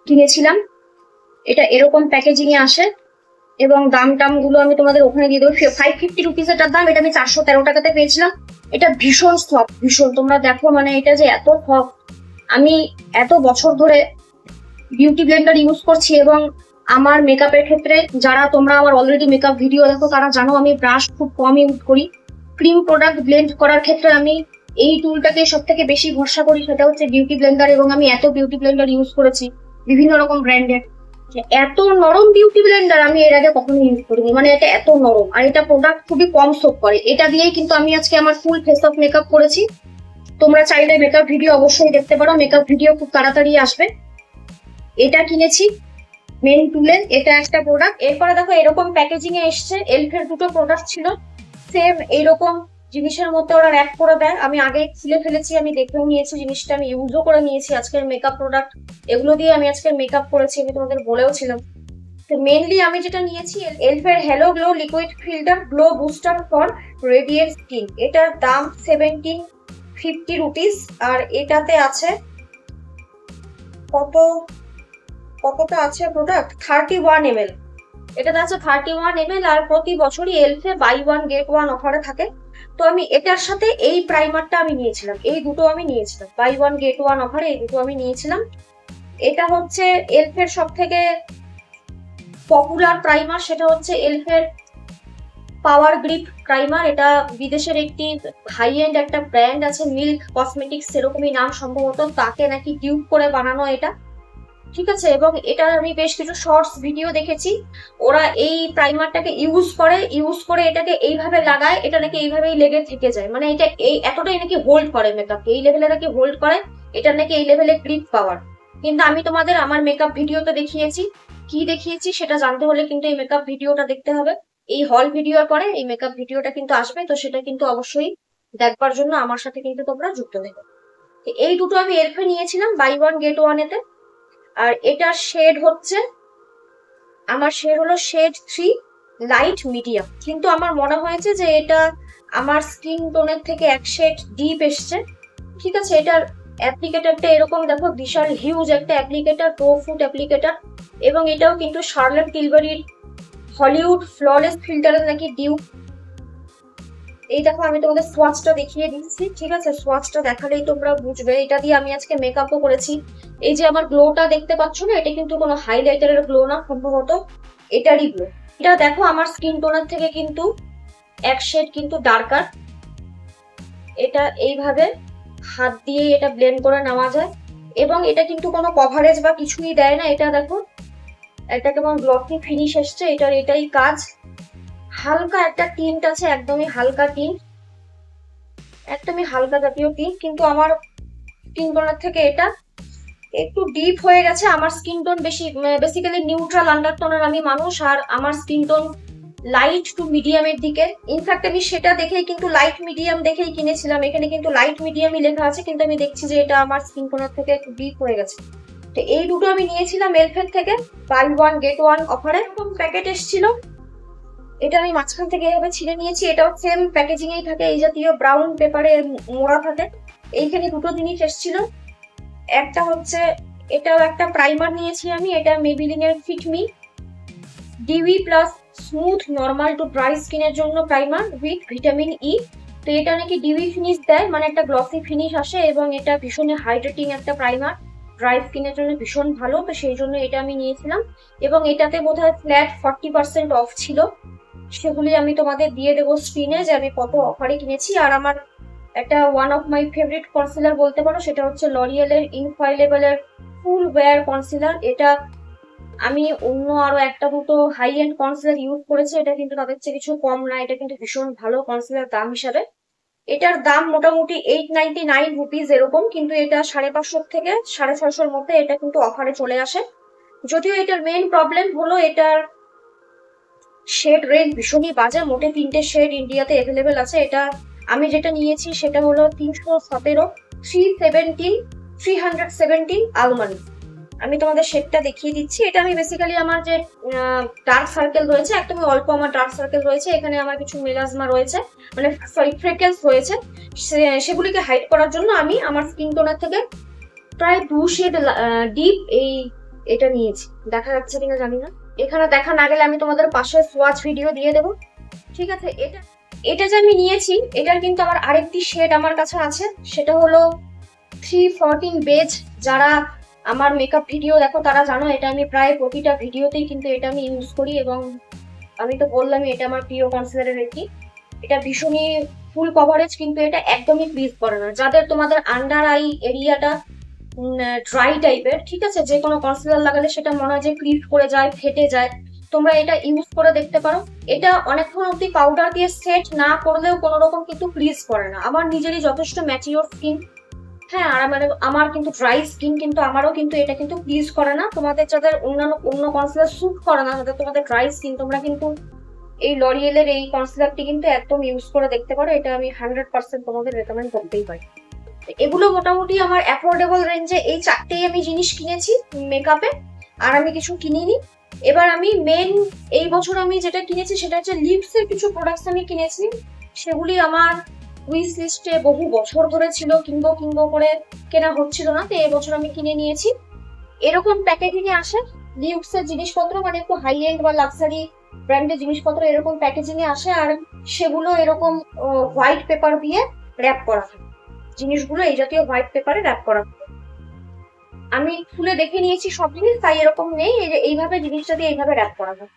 কিনেছিলাম। এটা এরকম প্যাকেজিং এ আসে এবং দাম গুলো আমি তোমাদের ওখানে দিয়ে দেবো। 550 রুপিস এটার দাম। এটা আমি 413 টাকাতে পেয়েছিলাম। এটা ভীষণ সফট, ভীষণ। তোমরা দেখো মানে এটা যে এত সফট। আমি এত বছর ধরে বিউটি ব্লেন্ডার ইউজ করছি এবং আমার মেকআপের ক্ষেত্রে যারা তোমরা আমার অলরেডি মেকআপ ভিডিও দেখো তারা জানো আমি ব্রাশ খুব কম ইউজ করি। ক্রিম প্রোডাক্ট ব্লেন্ড করার ক্ষেত্রে আমি এই টুলটাকে সব থেকে বেশি ভরসা করি, সেটা হচ্ছে বিউটি ব্লেন্ডার। এবং আমি এত বিউটি ব্লেন্ডার ইউজ করেছি বিভিন্ন রকম ব্র্যান্ডের, এত নরম বিউটি ব্লেন্ডার আমি এর আগে কখনো ইউজ করিনি। মানে এটা এত নরম, আর এটা প্রোডাক্ট খুবই কম সোপ করে। এটা দিয়েই কিন্তু আমি আজকে আমার ফুল ফেস অফ মেকআপ করেছি। তোমরা চাইলে মেকআপ ভিডিও অবশ্যই দেখতে পারো, মেকআপ ভিডিও খুব তাড়াতাড়ি আসবে। এটা কিনেছি মেন টুলে, এটা একটা প্রোডাক্ট। এরপরে দেখো এরকম প্যাকেজিং এ এসছে, এলফের দুটো প্রোডাক্ট ছিল সেম এইরকম জিনিসের মধ্যে ওরা র্যাপ করে দেয়। আমি আগে খুলে ফেলেছি, আমি দেখেও নিয়েছি জিনিসটা, আমি ইউজও করে নিয়েছি। আজকের মেকআপ প্রোডাক্ট এগুলো দিয়ে আমি আজকের মেকআপ করেছি, আমি তোমাদের বলেও ছিলাম। তো মেনলি আমি যেটা নিয়েছি এলফের halo glow liquid filter glow booster for radiant skin. এটার দাম 1750 রুপিস। আর এটাতে আছে কতটা আছে প্রোডাক্ট, 31 ml। এটাতে আছে 31 ml। আর প্রতি বছরই এলফে বাই ওয়ান গেট ওয়ান অফারে থাকে। তো আমি এটার সাথে এই প্রাইমারটা আমি নিয়েছিলাম, এই দুটো আমি নিয়েছিলাম বাই ওয়ান গেট ওয়ান অফারে, এই দুটো আমি নিয়েছিলাম। এটা হচ্ছে এলফের সব থেকে পপুলার প্রাইমার, সেটা হচ্ছে এলফের পাওয়ার গ্রিপ প্রাইমার। এটা বিদেশের একটি হাই এন্ড একটা ব্র্যান্ড আছে, মিল্ক কসমেটিক্স সেরকমই নাম সম্ভবত, তাকে নাকি টিউব করে বানানো এটা, ঠিক আছে। এবং এটা আমি বেশ কিছু শর্টস ভিডিও দেখেছি, ওরা এই প্রাইমারটাকে ইউজ করে এটাকে এইভাবে লাগায়, এটা নাকি এইভাবেই লেগে থেকে যায়। মানে এটা এই এতটাই নাকি হোল্ড করে মেকআপকে, এই লেভেলে নাকি হোল্ড করে, এটা নাকি এই লেভেলে গ্রিপ পাওয়ার। কিন্তু আমি তোমাদের আমার মেকআপ ভিডিওতে দেখিয়েছি, কি দেখিয়েছি সেটা জানতে হলে কিন্তু এই মেকআপ ভিডিওটা দেখতে হবে। এই হল ভিডিওর পরে এই মেকআপ ভিডিওটা কিন্তু আসবে, তো সেটা কিন্তু অবশ্যই দেখবার জন্য আমার সাথে কিন্তু তোমরা যুক্ত থেকো। এই দুটো আমি এলফে নিয়েছিলাম বাই ওয়ান গেট ওয়ান এতে। আর এটার শেড হচ্ছে, আমার শেড হলো শেড 3 লাইট মিডিয়াম। কিন্তু আমার মনে হয়েছে যে এটা আমার স্কিন টোনের থেকে এক শেড ডিপ এসছে, ঠিক আছে। এটার অ্যাপ্লিকেটারটা এরকম দেখো, বিশাল হিউজ একটা অ্যাপ্লিকেটার, প্রো ফুট অ্যাপ্লিকেটার। এবং এটাও কিন্তু শার্লট টিলবারির হলিউড ফ্ললেস ফিল্টারের নাকি ডিউপ। এই দেখো আমি তোমাদের সোয়াচটা দেখিয়ে দিচ্ছি, ঠিক আছে। সোয়াচটা দেখালেই তোমরা বুঝবে। এটা দিয়ে আমি আজকে মেকআপও করেছি। এই যে আমার গ্লোটা দেখতে পাচ্ছ না, এটা কিন্তু কোনো হাইলাইটারের গ্লো না, সম্ভবত এটারই গ্লো। এটা দেখো আমার স্কিন টোনের থেকে কিন্তু এক শেড কিন্তু ডার্কার। এটা এইভাবে হাত দিয়ে এটা ব্লেন্ড করে নেওয়া যায়, এবং এটা কিন্তু কোনো কভারেজ বা কিছুই দেয় না। এটা দেখো একটা কেমন গ্লসি ফিনিশ এসছে, এটাই কাজ। হালকা একটা টিন্ট আছে, একদমই হালকা টিন্ট, একদমই হালকা জাতীয় টিন্ট। কিন্তু আমার স্কিন টোনের থেকে এটা একটু ডিপ হয়ে গেছে। আমার স্কিন টোন বেসিক্যালি নিউট্রাল আন্ডারটোনের আমি মানুষ, আর আমার স্কিন টোন লাইট টু মিডিয়ামের দিকে। ইনফ্যাক্ট আমি সেটা দেখেই কিন্তু লাইট মিডিয়াম দেখেই কিনেছিলাম। এখানে কিন্তু লাইট মিডিয়ামই লেখা আছে, কিন্তু আমি দেখছি যে এটা আমার স্কিন টোনের থেকে একটু ডিপ হয়ে গেছে। তো এই দুটো আমি নিয়েছিলাম এলফের থেকে বাই ওয়ান গেট ওয়ান অফারে। এরকম প্যাকেট এসেছিল, এটা আমি মাঝখান থেকে এভাবে ছিঁড়ে নিয়েছি। এটাও সেম প্যাকেজিং এই থাকে, এই জাতীয় ব্রাউন পেপারে মোড়া থাকে। এইখানে দুটো জিনিস এসেছিল, একটা হচ্ছে এটাও একটা প্রাইমার নিয়েছি আমি, এটা মেবিলিনের fit me dewy plus smooth normal to dry স্কিনের জন্য প্রাইমার উইথ ভিটামিন ই। তো এটা নাকি ডিউই ফিনিশ দেয়, মানে একটা গ্লসি ফিনিশ আসে, এবং এটা ভীষণ হাইড্রেটিং একটা প্রাইমার, ড্রাই স্কিনের জন্য ভীষণ ভালো। তো সেই জন্য এটা আমি নিয়েছিলাম। এবং এটাতে বোধহয় ফ্ল্যাট 40% অফ ছিল, সেগুলি আমি তোমাদের দিয়ে দেবো স্ক্রিনে যে আমি কত অফারে কিনেছি। আর আমার একটা one of my favourite concealer বলতে পারো, সেটা হচ্ছে লরিয়েলের ইনফাইলেবলের ফুল ওয়্যার কনসিলার। এটা আমি অন্য আরো একটা দুটো হাই এন্ড কনসিলার ইউজ করেছি, এটা কিন্তু তাদের চেয়ে কিছু কম না, এটা কিন্তু ভীষণ ভালো কনসিলার দাম হিসাবে। এটার দাম মোটামুটি 899 রুপিস এরকম, কিন্তু এটা 550 থেকে 650 মধ্যে এটা কিন্তু অফারে চলে আসে। যদিও এটার মেইন প্রবলেম হলো এটার শেড রেঞ্জ ভীষণই বাজে, মোটে 3টে শেড ইন্ডিয়াতে অ্যাভেলেবেল আছে। এটা আমি যেটা নিয়েছি সেটা হলো 317 317 আলমন্ড। আমি তোমাদের শেডটা দেখিয়ে দিচ্ছি। এটা আমি বেসিক্যালি আমার যে ডার্ক সার্কেল রয়েছে, একদমই অল্প আমার ডার্ক সার্কেল রয়েছে, এখানে আমার কিছু মেলাজমা রয়েছে, মানে সরি ফ্রেকেলস রয়েছে, সেগুলিকে হাইড করার জন্য আমি আমার স্কিন টোনার থেকে প্রায় 2 শেড ডিপ এটা নিয়েছি। দেখা যাচ্ছে কিনা জানি না, এখানে দেখা না গেলে আমি তোমাদের পাশে সোয়াচ ভিডিও দিয়ে দেবো, ঠিক আছে। এটা যে আমি নিয়েছি, এটার কিন্তু আমার আরেকটি শেড আমার কাছে আছে, সেটা হলো 314 বেজ। যারা আমার মেকআপ ভিডিও দেখো তারা জানো, এটা আমি প্রায় প্রতিটা ভিডিওতেই কিন্তু এটা আমি ইউজ করি, এবং আমি তো বললামই এটা আমার প্রিয় কনসিলারের একটি। এটা ভীষণই ফুল কভারেজ, কিন্তু এটা একদমই ক্রিজ করে না। যাদের তোমাদের আন্ডার আই এরিয়াটা ড্রাই টাইপের, ঠিক আছে, যে কোনো কনসিলার লাগালে সেটা মনে হয় যে ক্রিজ করে যায়, ফেটে যায়, তোমরা এটা ইউজ করে দেখতে পারো। এটা অনেকক্ষণ অব্দি পাউডার দিয়ে সেট না করলেও কোনো রকম কিন্তু ক্রিজ করে না। আমার নিজেরই যথেষ্ট ম্যাচিওর স্কিন, হ্যাঁ, আর আমার কিন্তু ড্রাই স্কিন, কিন্তু আমারও কিন্তু এটা কিন্তু ক্রিজ করে না। তোমাদের যাদের অন্য কনসিলার স্যুট করে না, যাদের তোমাদের ড্রাই স্কিন, তোমরা কিন্তু এই লরিয়েলের এই কনসিলারটি কিন্তু একদম ইউজ করে দেখতে পারো। এটা আমি 100% তোমাদের রেকমেন্ড করতেই পারি। এগুলো মোটামুটি আমার অ্যাফোর্ডেবল রেঞ্জে এই চারটেই আমি জিনিস কিনেছি মেকআপে, আর আমি কিছু কিনিনি। এবার আমি মেন এই বছর আমি যেটা কিনেছি সেটা হচ্ছে লিপসের কিছু প্রোডাক্টস আমি কিনেছি। সেগুলি আমার উইশ লিস্টে বহু বছর ধরে ছিল, কিনবো কিনবো করে কেনা হচ্ছিল না, তো এবছর আমি কিনে নিয়েছি। এরকম প্যাকেজিং এ আসে লিপসের জিনিসপত্র, মানে একটু হাই এন্ড বা লাক্সারি ব্র্যান্ডের জিনিসপত্র এরকম প্যাকেজিং এ আসে, আর সেগুলো এরকম হোয়াইট পেপার দিয়ে র্যাপ করা থাকে। জিনিসগুলো এই জাতীয় হোয়াইট পেপারে র্যাপ করা থাকে। আমি খুলে দেখে নিয়েছি সব জিনিস, তাই এরকম নেই, এইভাবে জিনিসটা দিয়ে এইভাবে র্যাপ করা হয়।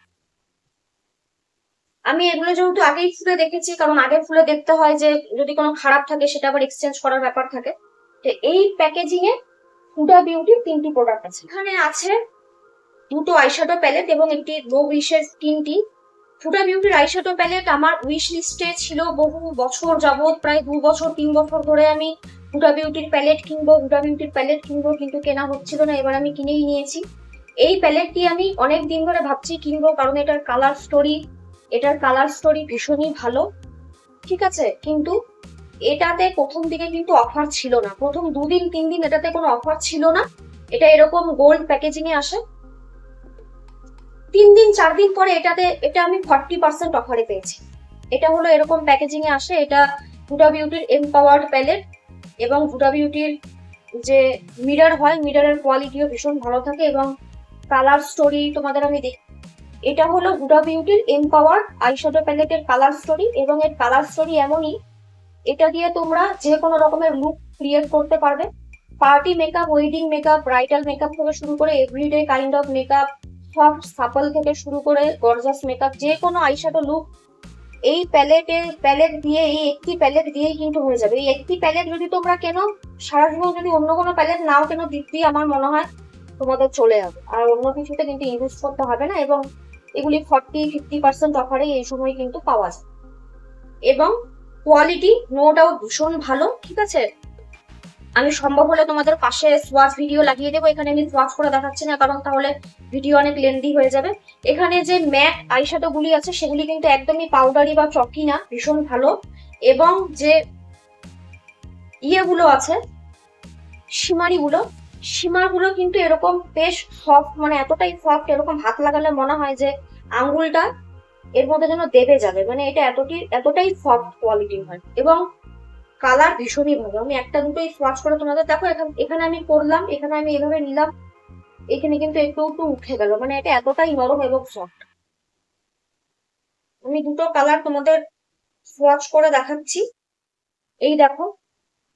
আমি এগুলো যেহেতু আগেই খুলে দেখেছি, কারণ আগে খুলে দেখতে হয় যে যদি কোনো খারাপ থাকে সেটা আবার এক্সচেঞ্জ করার ব্যাপার থাকে। তো এই প্যাকেজিং এ হুডা বিউটির 3টি প্রোডাক্ট আছে। এখানে আছে 2টো আইশ্যাডো প্যালেট এবং একটি লো উইশের স্কিন টি। হুডা বিউটির আইশ্যাডো প্যালেট আমার উইশ লিস্টে ছিল বহু বছর যাবত, প্রায় 2 বছর 3 বছর ধরে আমি হুডা বিউটির প্যালেট কিনবো, হুডা বিউটির প্যালেট কিনবো, কিন্তু কেনা হচ্ছিল না। এবার আমি কিনেই নিয়েছি। এই প্যালেটটি আমি অনেক দিন ধরে ভাবছি কিনবো, কারণ এটার কালার স্টোরি ভীষণই ভালো, ঠিক আছে। কিন্তু এটাতে প্রথম দিকে কিন্তু অফার ছিল না, প্রথম 2 দিন 3 দিন এটাতে কোনো অফার ছিল না। এটা এরকম গোল্ড প্যাকেজিং এ আসে। 3 দিন 4 দিন পরে এটা আমি 40% অফারে পেয়েছি। এটা হলো এরকম প্যাকেজিং এ আসে। এটা হুডা বিউটির এমপাওয়ার্ড প্যালেট, এবং হুডা বিউটির যে মিরর হয়, মিররের কোয়ালিটিও ভীষণ ভালো থাকে, এবং কালার স্টোরি তোমাদের আমি দেখি। এটা হলো হুডা বিউটির এমপাওয়ার্ড আইশ্যাডো প্যালেটের কালার স্টোরি, এবং এর কালার স্টোরি এমনই, এটা দিয়ে তোমরা যে কোনো রকমের লুক ক্রিয়েট করতে পারবে। Party makeup, wedding makeup, bridal makeup থেকে শুরু করে everyday kind of makeup, soft supple থেকে শুরু করে গর্জাস মেকআপ, যে কোনো আইশ্যাডো লুক এই প্যালেট দিয়ে, এই একটি প্যালেট দিয়েই কিন্তু হয়ে যাবে। এই একটি প্যালেট যদি তোমরা কেনো, সারা জীবন যদি অন্য কোনো প্যালেট নাও কেনো, দিব্যি আমার মনে হয় তোমাদের চলে যাবে, আর অন্য কিছুতে কিন্তু ইনভেস্ট করতে হবে না। এবং এগুলি 40-50% অফারে এই সময় কিন্তু পাওয়া যায়, এবং কোয়ালিটি নো ডাউট ভীষণ ভালো, ঠিক আছে। আমি সম্ভব হলে তোমাদের পাশে সোয়াচ ভিডিও লাগিয়ে দেবো। এখানে আমি সোয়াচ করে দেখাচ্ছি না, কারণ তাহলে ভিডিও অনেক লেন্দি হয়ে যাবে। এখানে যে ম্যাট আইশ্যাডো গুলি আছে সেগুলি কিন্তু একদমই পাউডারি বা চকি না, ভীষণ ভালো। এবং যে ইয়েগুলো আছে, শিমারগুলো কিন্তু এরকম বেশ সফট, মানে এতটাই সফট, এরকম হাত লাগালে মনে হয় যে আঙ্গুলটা এর মধ্যে যেন দেবে যাবে, মানে এটা এতটাই সফট কোয়ালিটির হয়। এবং কালার ভীষণই ভালো। আমি একটা দুটোই সোয়াচ করে তোমাদের দেখো, এখানে আমি করলাম, এখানে আমি এভাবে নিলাম, এখানে কিন্তু একটু একটু উঠে গেল, মানে এটা এতটাই নরম এবং সফট। আমি দুটো কালার তোমাদের সোয়াচ করে দেখাচ্ছি। এই দেখো,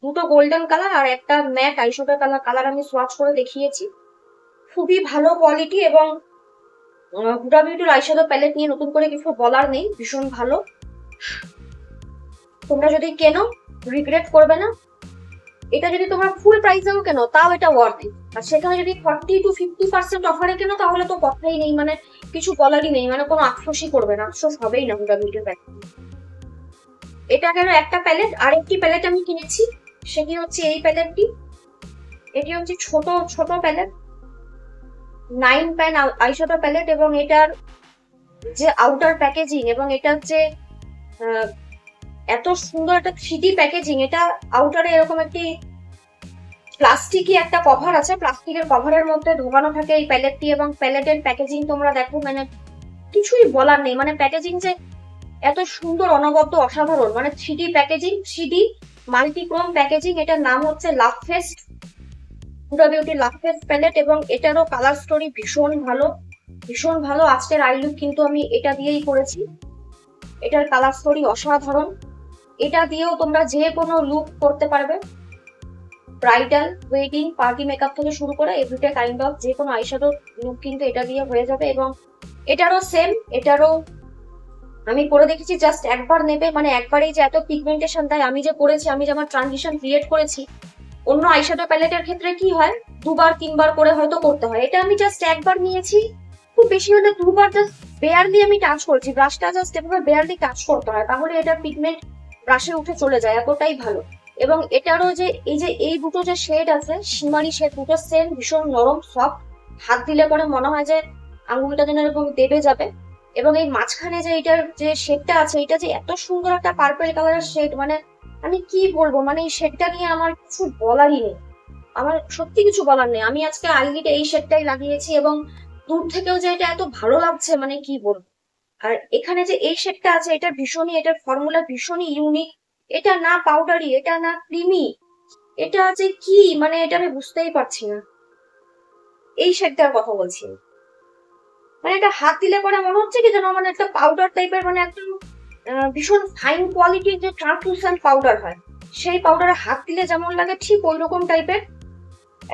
দুটো গোল্ডেন কালার আর একটা ম্যাট আইশ্যাডো কালার আমি সোয়াচ করে দেখিয়েছি। খুবই ভালো কোয়ালিটি, এবং হুডা বিউটির আইশ্যাডো প্যালেট নিয়ে নতুন করে কিছু বলার নেই, ভীষণ ভালো। তোমরা যদি কেনো রিগ্রেট করবে না। এটা যদি তোমরা ফুল প্রাইসেও কেনো তাও এটা ওয়ার্থ ইট, আর সেখানে যদি 40-50% অফারে কেনো তাহলে তো কথাই নেই, মানে কিছু বলারই নেই, মানে কোনো আফসোসই করবে না, আফসোস হবেই না হুডা বিউটির প্যালেট। এটা গেল একটা প্যালেট। আরেকটি প্যালেট আমি কিনেছি, সেটি হচ্ছে এই প্যালেটটি। এটি হচ্ছে ছোট প্যালেট, 9 প্যান আইশ্যাডো প্যালেট, এবং এটার যে আউটার প্যাকেজিং এবং এটার যে এত সুন্দর একটা 3D প্যাকেজিং, এটা আউটারে এরকম একটি প্লাস্টিকি একটা কভার আছে, প্লাস্টিকের কভারের মধ্যে ঢোকানো থাকে এই প্যালেটটি, এবং প্যালেটের প্যাকেজিং তোমরা দেখো, মানে কিছুই বলার নেই, মানে প্যাকেজিং যে এত সুন্দর, অনবদ্য, অসাধারণ, মানে 3D প্যাকেজিং, 3D মাল্টিক্রোম প্যাকেজিং। এটার নাম হচ্ছে লাভ ফেস্ট, হুডা বিউটি লাভ ফেস্ট প্যালেট, এবং এটারও কালার স্টোরি ভীষণ ভালো, ভীষণ ভালো। আজকের আই লুক কিন্তু আমি এটা দিয়েই করেছি। এটার কালার স্টোরি অসাধারণ। এটা দিয়েও তোমরা যে কোনো লুক করতে পারবে, ব্রাইডাল, ওয়েডিং, পার্টি মেকআপ থেকে শুরু করে এভরিডে কাইন্ড অফ যে কোনো আইশ্যাডো লুক কিন্তু এটা দিয়ে হয়ে যাবে। এবং এটারও সেম, এটারও আমি করে দেখেছি, জাস্ট একবার নেবে, মানে একবারেই যে এত পিগমেন্টেশন দেয়। আমি যে করেছি, আমি যে আমার ট্রানজিশন ক্রিয়েট করেছি, অন্য আইশ্যাডো প্যালেটের ক্ষেত্রে কি হয়, 2বার 3বার করে হয়তো করতে হয়। এটা আমি জাস্ট একবার নিয়েছি, খুব বেশি হলে 2বার জাস্ট বেয়ারলি আমি টাচ করেছি, ব্রাশটা জাস্ট এভাবে বেয়ারলি টাচ করতে হয়, তাহলে এটা পিগমেন্ট ব্রাশে উঠে চলে যায়, এতটাই ভালো। এবং এটারও যে এই দুটো যে শেড আছে, শিমারি শেড, দুটো সেম ভীষণ নরম সফট, হাত দিলে পরে মনে হয় যে আঙুলটা যেন এরকম দেবে যাবে। এবং এই মাঝখানে যে এটার যে শেডটা আছে, এটা যে এত সুন্দর একটা পার্পল কালারের শেড, মানে আমি কি বলবো, মানে এই শেডটা নিয়ে আমার কিছু বলারই নেই, আমার সত্যি কিছু বলার নেই। আমি আজকে আইলিডে এই শেডটাই লাগিয়েছি এবং দূর থেকেও যে এটা এত ভালো লাগছে, মানে কি বলবো। আর এখানে যে এই শেডটা আছে, এটা ভীষণই, এটার ফর্মুলা ভীষণই ইউনিক। এটা না পাউডারি, এটা না ক্রিমি, এটা যে কি, মানে এটা আমি বুঝতেই পারছি না। এই শেডটার কথা বলছি, মানে এটা হাত দিলে পরে মনে হচ্ছে কি যেন মানে একটা পাউডার টাইপের, মানে একদম ভীষণ ফাইন কোয়ালিটির যে ট্রান্সলুসেন্ট পাউডার হয়, সেই পাউডারে হাত দিলে যেমন লাগে ঠিক ওই রকম টাইপের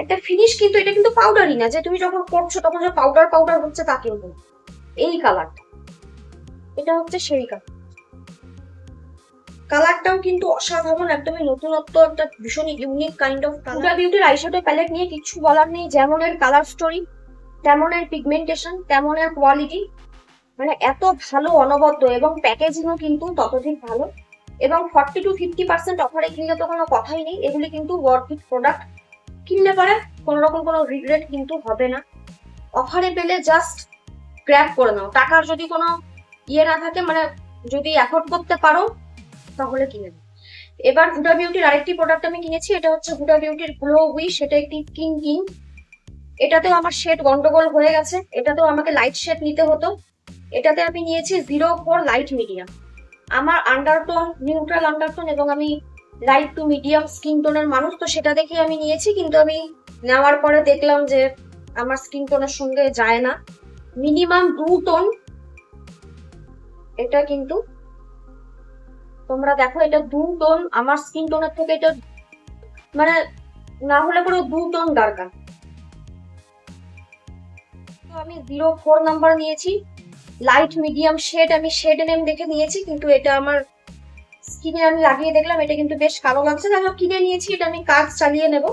একটা ফিনিশ। কিন্তু এটা কিন্তু পাউডারই না যে তুমি যখন করছো তখন যে পাউডার পাউডার হচ্ছে তা কিন্তু। এই কালারটা, এটা হচ্ছে সেই কালার, কালারটাও কিন্তু অসাধারণ, একদমই নতুনত্ব, একটা ভীষণ unique kind of colour. Huda বিউটির আইশ্যাডো প্যালেট নিয়ে কিছু বলার নেই, যেমন এর কালার স্টোরি, তেমন এর পিগমেন্টেশন, তেমন এর কোয়ালিটি, মানে এত ভালো অনবদ্য, এবং প্যাকেজিংও কিন্তু ততোধিক ভালো। এবং 40 to 50% অফারে কিনলে তো কোনো কথাই নেই, এগুলি কিন্তু ওয়ার্থ ইট প্রোডাক্ট, কিনলে পরে কোনো রকম কোনো রিগ্রেট কিন্তু হবে না। অফারে পেলে জাস্ট গ্র্যাব করে নাও, টাকার যদি কোনো ইয়ে না থাকে, মানে যদি অ্যাফোর্ড করতে পারো তাহলে কিনে নাও। এবার হুডা বিউটির আরেকটি প্রোডাক্ট আমি কিনেছি, এটা হচ্ছে হুডা বিউটির গ্লো উইশ, এটা একটি কিং। এটাতেও আমার শেড গন্ডগোল হয়ে গেছে, এটাতেও আমাকে লাইট শেড নিতে হতো। এটাতে আমি নিয়েছি 04 লাইট মিডিয়াম। আমার আন্ডারটোন, নিউট্রাল আন্ডারটোন, এবং আমি লাইট টু মিডিয়াম স্কিন টোনের মানুষ, তো সেটা দেখে আমি নিয়েছি। কিন্তু আমি নেওয়ার পরে দেখলাম যে আমার স্কিন টোনের সঙ্গে যায় না, মিনিমাম 2 টোন। এটা কিন্তু তোমরা দেখো, এটা 2 টোন, আমার স্কিন টোনের থেকে এটা মানে না হলে পুরো 2 টোন দরকার। তো আমি 04 নাম্বার নিয়েছি, লাইট মিডিয়াম শেড, আমি শেড নেম দেখে নিয়েছি, কিন্তু এটা আমার স্কিনে আমি লাগিয়ে দেখলাম এটা কিন্তু বেশ কালো লাগছে, তাই আমি কিনে নিয়েছি। এটা আমি কাজ চালিয়ে নেব।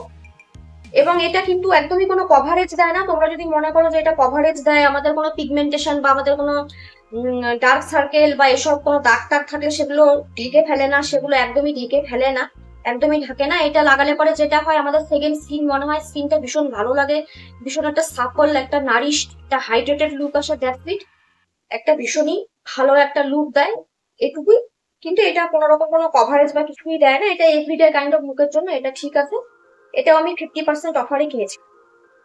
এবং এটা কিন্তু একদমই কোনো কভারেজ দেয় না। তোমরা যদি মনে করো যে এটা কভারেজ দেয়, আমাদের কোনো পিগমেন্টেশন বা আমাদের কোনো ডার্ক সার্কেল বা এসব কোনো দাগ টাগ থাকলে সেগুলো ঢেকে ফেলে না, সেগুলো একদমই ঢেকে ফেলে না, একদমই ঢাকে না। এটা লাগালে পরে যেটা হয়, আমাদের সেকেন্ড স্কিন মনে হয়, স্কিনটা ভীষণ ভালো লাগে, ভীষণ একটা সাপল, একটা নারিশ, একটা হাইড্রেটেড লুক আসে, দ্যাটস ইট, একটা ভীষণই ভালো একটা লুক দেয়, এটুকুই। কিন্তু এটা কোনো রকম কোনো কভারেজ বা কিছুই দেয় না, এটা এভরিডে কাইন্ড অফ লুকের জন্য এটা ঠিক আছে। এটাও আমি 50% অফারে কিনেছি,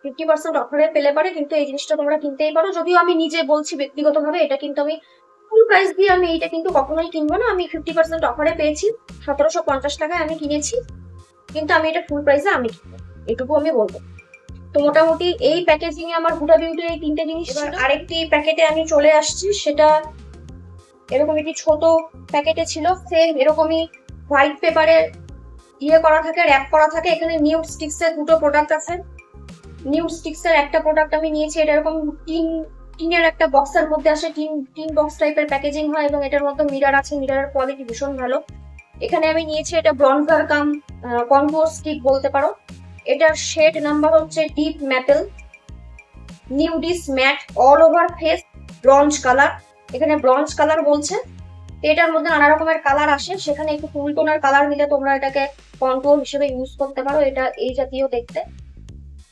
50% অফারে পেলে পারে কিন্তু এই জিনিসটা তোমরা কিনতেই পারো। যদিও আমি নিজে বলছি ব্যক্তিগতভাবে, এটা কিন্তু আমি ফুল প্রাইস দিয়ে আমি এটা কিন্তু কখনোই কিনবো না। আমি 50% অফারে পেয়েছি, 1750 টাকায় আমি কিনেছি, কিন্তু আমি এটা ফুল প্রাইসে আমি কিনবো, এটুকু আমি বলবো। তো মোটামুটি এই প্যাকেজিং এ আমার হুডা বিউটির এই 3টে জিনিস। এবার আরেকটি প্যাকেটে আমি চলে আসছি, সেটা এরকম একটি ছোট প্যাকেটে ছিল, সেম এরকমই হোয়াইট পেপারে ইয়ে করা থাকে, র্যাপ করা থাকে। এখানে নিউড স্টিক্স এর 2টো প্রোডাক্ট আছে। নিউড স্টিক্স এর একটা প্রোডাক্ট আমি নিয়েছি, এটা এরকম টিনের একটা বক্সের মধ্যে আসে, টিন বক্স টাইপের প্যাকেজিং হয়, এবং এটার মধ্যে মিরর আছে, মিররের কোয়ালিটি ভীষণ ভালো। এখানে আমি নিয়েছি এটা ব্রনজার কাম কন্টুর স্টিক বলতে পারো। এটার শেড নাম্বার হচ্ছে deep metal nudies matte all over face bronze colour. এখানে ব্রঞ্জ কালার বলছে, এটার মধ্যে নানা রকমের কালার আসে, সেখানে একটু ফুল টোনের কালার নিলে তোমরা এটাকে কন্ট্রোল হিসেবে ইউজ করতে পারো, এটা এই জাতীয় দেখতে।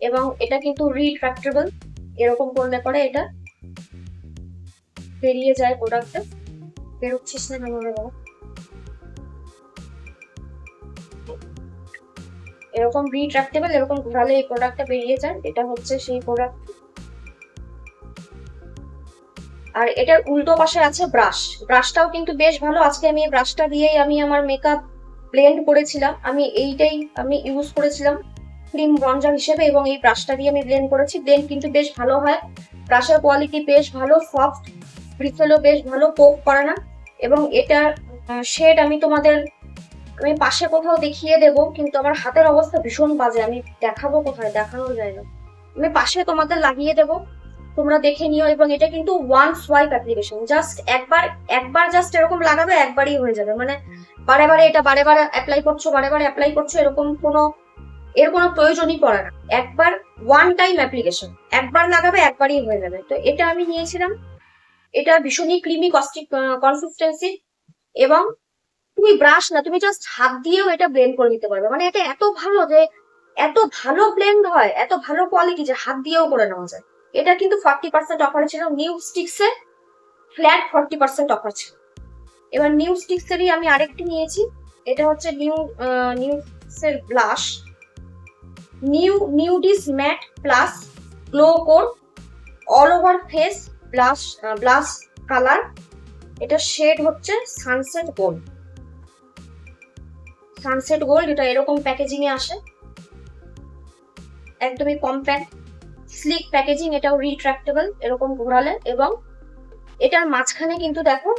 এবং এটা কিন্তু রিট্রাক্টেবল, এরকম করলে পরে এটা বেরিয়ে যায় প্রোডাক্টটা। বেরোচ্ছিস না কেন রে বাবা? এরকম রিট্রাক্টেবল, এরকম ঘোরালে এই প্রোডাক্টটা বেরিয়ে যায়, এটা হচ্ছে সেই প্রোডাক্ট। আর এটার উল্টো পাশে আছে ব্রাশ, ব্রাশটাও কিন্তু বেশ ভালো। আজকে আমি এই ব্রাশটা দিয়েই আমি আমার মেকআপ ব্লেন্ড করেছিলাম, আমি এইটাই আমি ইউজ করেছিলাম ক্রিম ব্রঞ্জার হিসেবে, এবং এই ব্রাশটা দিয়ে আমি ব্লেন্ড করেছি। ব্লেন্ড কিন্তু বেশ ভালো হয়, ব্রাশের কোয়ালিটি বেশ ভালো, সফট, ব্রিসেলও বেশ ভালো, পোক করে না। এবং এটার শেড আমি পাশে কোথাও দেখিয়ে দেব, কিন্তু আমার হাতের অবস্থা ভীষণ বাজে, আমি দেখাবো কোথায়, দেখানো যায় না। আমি পাশে তোমাদের লাগিয়ে দেব, তোমরা দেখে নিও। এবং এটা কিন্তু ওয়ান সোয়াইপ অ্যাপ্লিকেশন, জাস্ট একবার জাস্ট এরকম লাগাবে, একবারই হয়ে যাবে। মানে বারে বারে অ্যাপ্লাই করছো এর কোনো প্রয়োজনই পড়ে না। একবার ওয়ান টাইম অ্যাপ্লিকেশন, একবার লাগাবে একবারই হয়ে যাবে। তো এটা আমি নিয়েছিলাম, এটা ভীষণই ক্রিমি কনসিস্টেন্সি, এবং তুমি ব্রাশ না, তুমি জাস্ট হাত দিয়েও এটা ব্লেন্ড করে নিতে পারবে। মানে এটা এত ভালো যে এত ভালো ব্লেন্ড হয়, এত ভালো কোয়ালিটি যে হাত দিয়েও করে নেওয়া যায়। এটা কিন্তু 40% অফার ছিল, নিউ স্টিক্সে ফ্ল্যাট 40% অফার ছিল। এবার নিউ স্টিক্সেরই আমি আরেকটি নিয়েছি, এটা হচ্ছে নিউসের blush, nudies matte plus glow core all over face blush colour. এটা শেড হচ্ছে সানসেট গোল্ড। এটা এরকম প্যাকেজিং এ আসে, একদমই কম্প্যাক্ট স্লিক প্যাকেজিং, এটাও রিট্রাক্টেবল এরকম ঘোরালে। এবং এটার মাঝখানে কিন্তু দেখো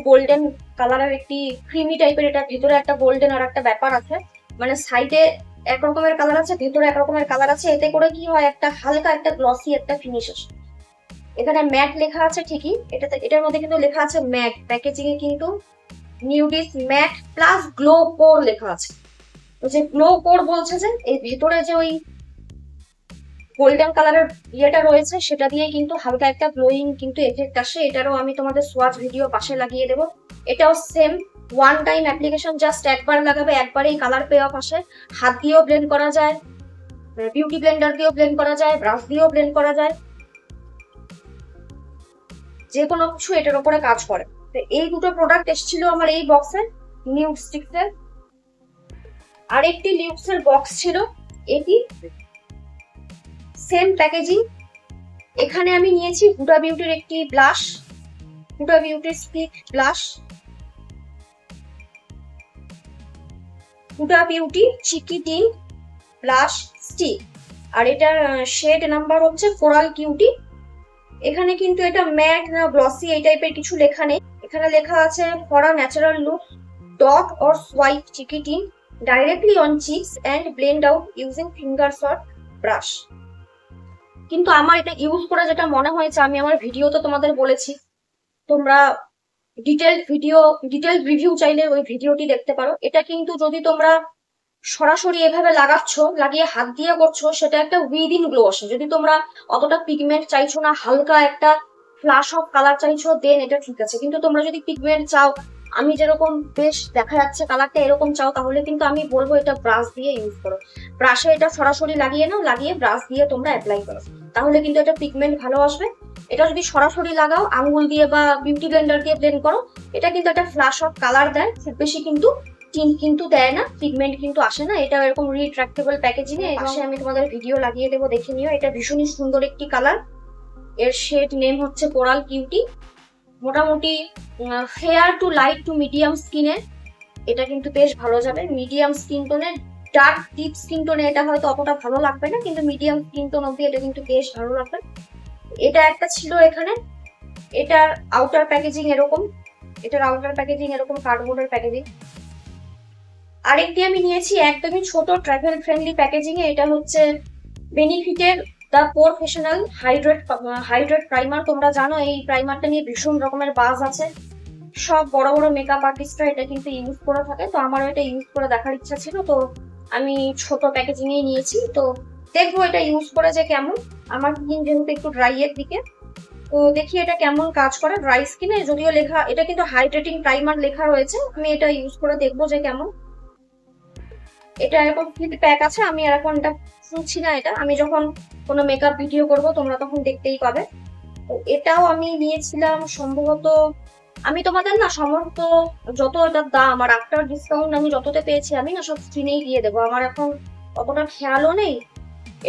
গোল্ডেন কালারের একটি ক্রিমি টাইপের, এটা ভিতরে একটা গোল্ডেন আর একটা ব্যাপার আছে, মানে সাইডে এক রকমের কালার আছে, ভিতরে এক রকমের কালার আছে। এতে করে কি হয়, একটা হালকা একটা গ্লসি একটা ফিনিশ আসে। এখানে ম্যাট লেখা আছে ঠিকই, এটার মধ্যে কিন্তু লেখা আছে ম্যাট, প্যাকেজিং এ কিন্তু নিউডিস ম্যাট প্লাস গ্লো কোর লেখা আছে। তো যে গ্লো কোর বলছে যে এই ভেতরে যে ওই গোল্ডেন কালারের ইয়েটা রয়েছে, সেটা দিয়ে কিন্তু হালকা একটা গ্লোয়িং কিন্তু এফেক্ট আসে। এটারও আমি তোমাদের সোয়াচ ভিডিও পাশে লাগিয়ে দেবো। এটাও same one time application, just একবার লাগাবে, একবারেই কালার পে অফ আসে। হাত দিয়েও ব্লেন্ড করা যায়, বিউটি ব্লেন্ডার দিয়েও ব্লেন্ড করা যায়, ব্রাশ দিয়েও ব্লেন্ড করা যায়, যে কোনো কিছু এটার উপরে কাজ করে। তো এই দুটো প্রোডাক্ট এসেছিল আমার এই বক্সে, নিউড স্টিক্সের। আরেকটি লিউক্সের বক্স ছিল, এটি সেম প্যাকেজিং। এখানে আমি নিয়েছি হুডা বিউটির একটি ব্লাশ, হুডা বিউটির স্পিক blush, Huda beauty cheeky tint blush stick, আর এটার শেড নাম্বার হচ্ছে কোরাল কিউটি। এখানে কিন্তু এটা ম্যাট না গ্লসি এই টাইপের কিছু লেখা নেই, এখানে লেখা আছে for a natural look dot or swipe cheeky tint directly on cheeks and blend out using fingers or brush. কিন্তু আমার এটা ইউজ করে যেটা মনে হয়েছে, আমি আমার ভিডিওতে তোমাদের বলেছি, তোমরা ডিটেল রিভিউ চাইলে ওই ভিডিওটি দেখতে পারো। এটা কিন্তু যদি তোমরা সরাসরি এভাবে লাগিয়ে হাত দিয়ে করছো, সেটা একটা উইদিন গ্লো আসে। যদি তোমরা অতটা পিগমেন্ট চাইছো না, হালকা একটা ফ্লাশ অফ কালার চাইছো, দেন এটা ঠিক আছে। কিন্তু তোমরা যদি পিগমেন্ট চাও, আমি যেরকম বেশ দেখা যাচ্ছে কালারটা এরকম চাও, তাহলে কিন্তু আমি বলবো এটা ব্রাশ দিয়ে ইউজ করো। ব্রাশে এটা সরাসরি লাগিয়ে নাও, লাগিয়ে ব্রাশ দিয়ে তোমরা অ্যাপ্লাই করো, তাহলে কিন্তু এটা পিগমেন্ট ভালো আসবে। এটা যদি সরাসরি লাগাও আঙ্গুল দিয়ে বা বিউটি ব্লেন্ডার দিয়ে ব্লেন্ড করো, এটা কিন্তু একটা ফ্লাশ অফ কালার দেয়, খুব বেশি কিন্তু টিন কিন্তু দেয় না, পিগমেন্ট কিন্তু আসে না। এটা এরকম রিট্রাক্টেবল প্যাকেজিং এ। পাশে আমি তোমাদের ভিডিও লাগিয়ে দেবো, দেখে নিও। এটা ভীষণই সুন্দর একটি কালার, এর শেড নেম হচ্ছে কোরাল কিউটি। মোটামুটি fair to light to medium স্কিনে এটা কিন্তু বেশ ভালো যাবে। মিডিয়াম স্কিন টোনে, ডার্ক ডিপ স্কিন টোনে এটা হয়তো অতটা ভালো লাগবে না, কিন্তু মিডিয়াম স্কিন টোন অব্দি এটা কিন্তু বেশ ভালো লাগবে। এটা একটা ছিল এখানে, এটার আউটার প্যাকেজিং এরকম, কার্ডবোর্ডের প্যাকেজিং। আরেকটি আমি নিয়েছি একদমই ছোট ট্রাভেল ফ্রেন্ডলি প্যাকেজিং এ, এটা হচ্ছে বেনিফিটের দ্য প্রফেশনাল হাইড্রেট প্রাইমার। তোমরা জানো এই প্রাইমারটা নিয়ে ভীষণ রকমের বাজ আছে, সব বড় বড় মেকআপ আর্টিস্টরা এটা কিন্তু ইউজ করে থাকে। তো আমারও এটা ইউজ করে দেখার ইচ্ছা ছিল, তো আমি ছোট প্যাকেজিং এ নিয়েছি। তো দেখবো এটা ইউজ করে যে কেমন। আমার স্কিন যেহেতু একটু ড্রাই এর দিকে, তো দেখি এটা কেমন কাজ করে ড্রাই স্কিনে। যদিও লেখা এটা কিন্তু হাইড্রেটিং প্রাইমার লেখা রয়েছে, আমি এটা ইউজ করে দেখবো যে কেমন। এটা এরকম ফিট প্যাক আছে, আমি আর এখন এটা শুনছি না, এটা আমি যখন কোনো মেকআপ ভিডিও করব তোমরা তখন দেখতেই পাবে। তো এটাও আমি নিয়েছিলাম সম্ভবত, আমি তোমাদের না সমস্ত যত এটার দাম আর আফটার ডিসকাউন্ট আমি যতটা পেয়েছি আমি না সব স্ক্রিনেই দিয়ে দেবো, আমার এখন অতটা খেয়ালও নেই।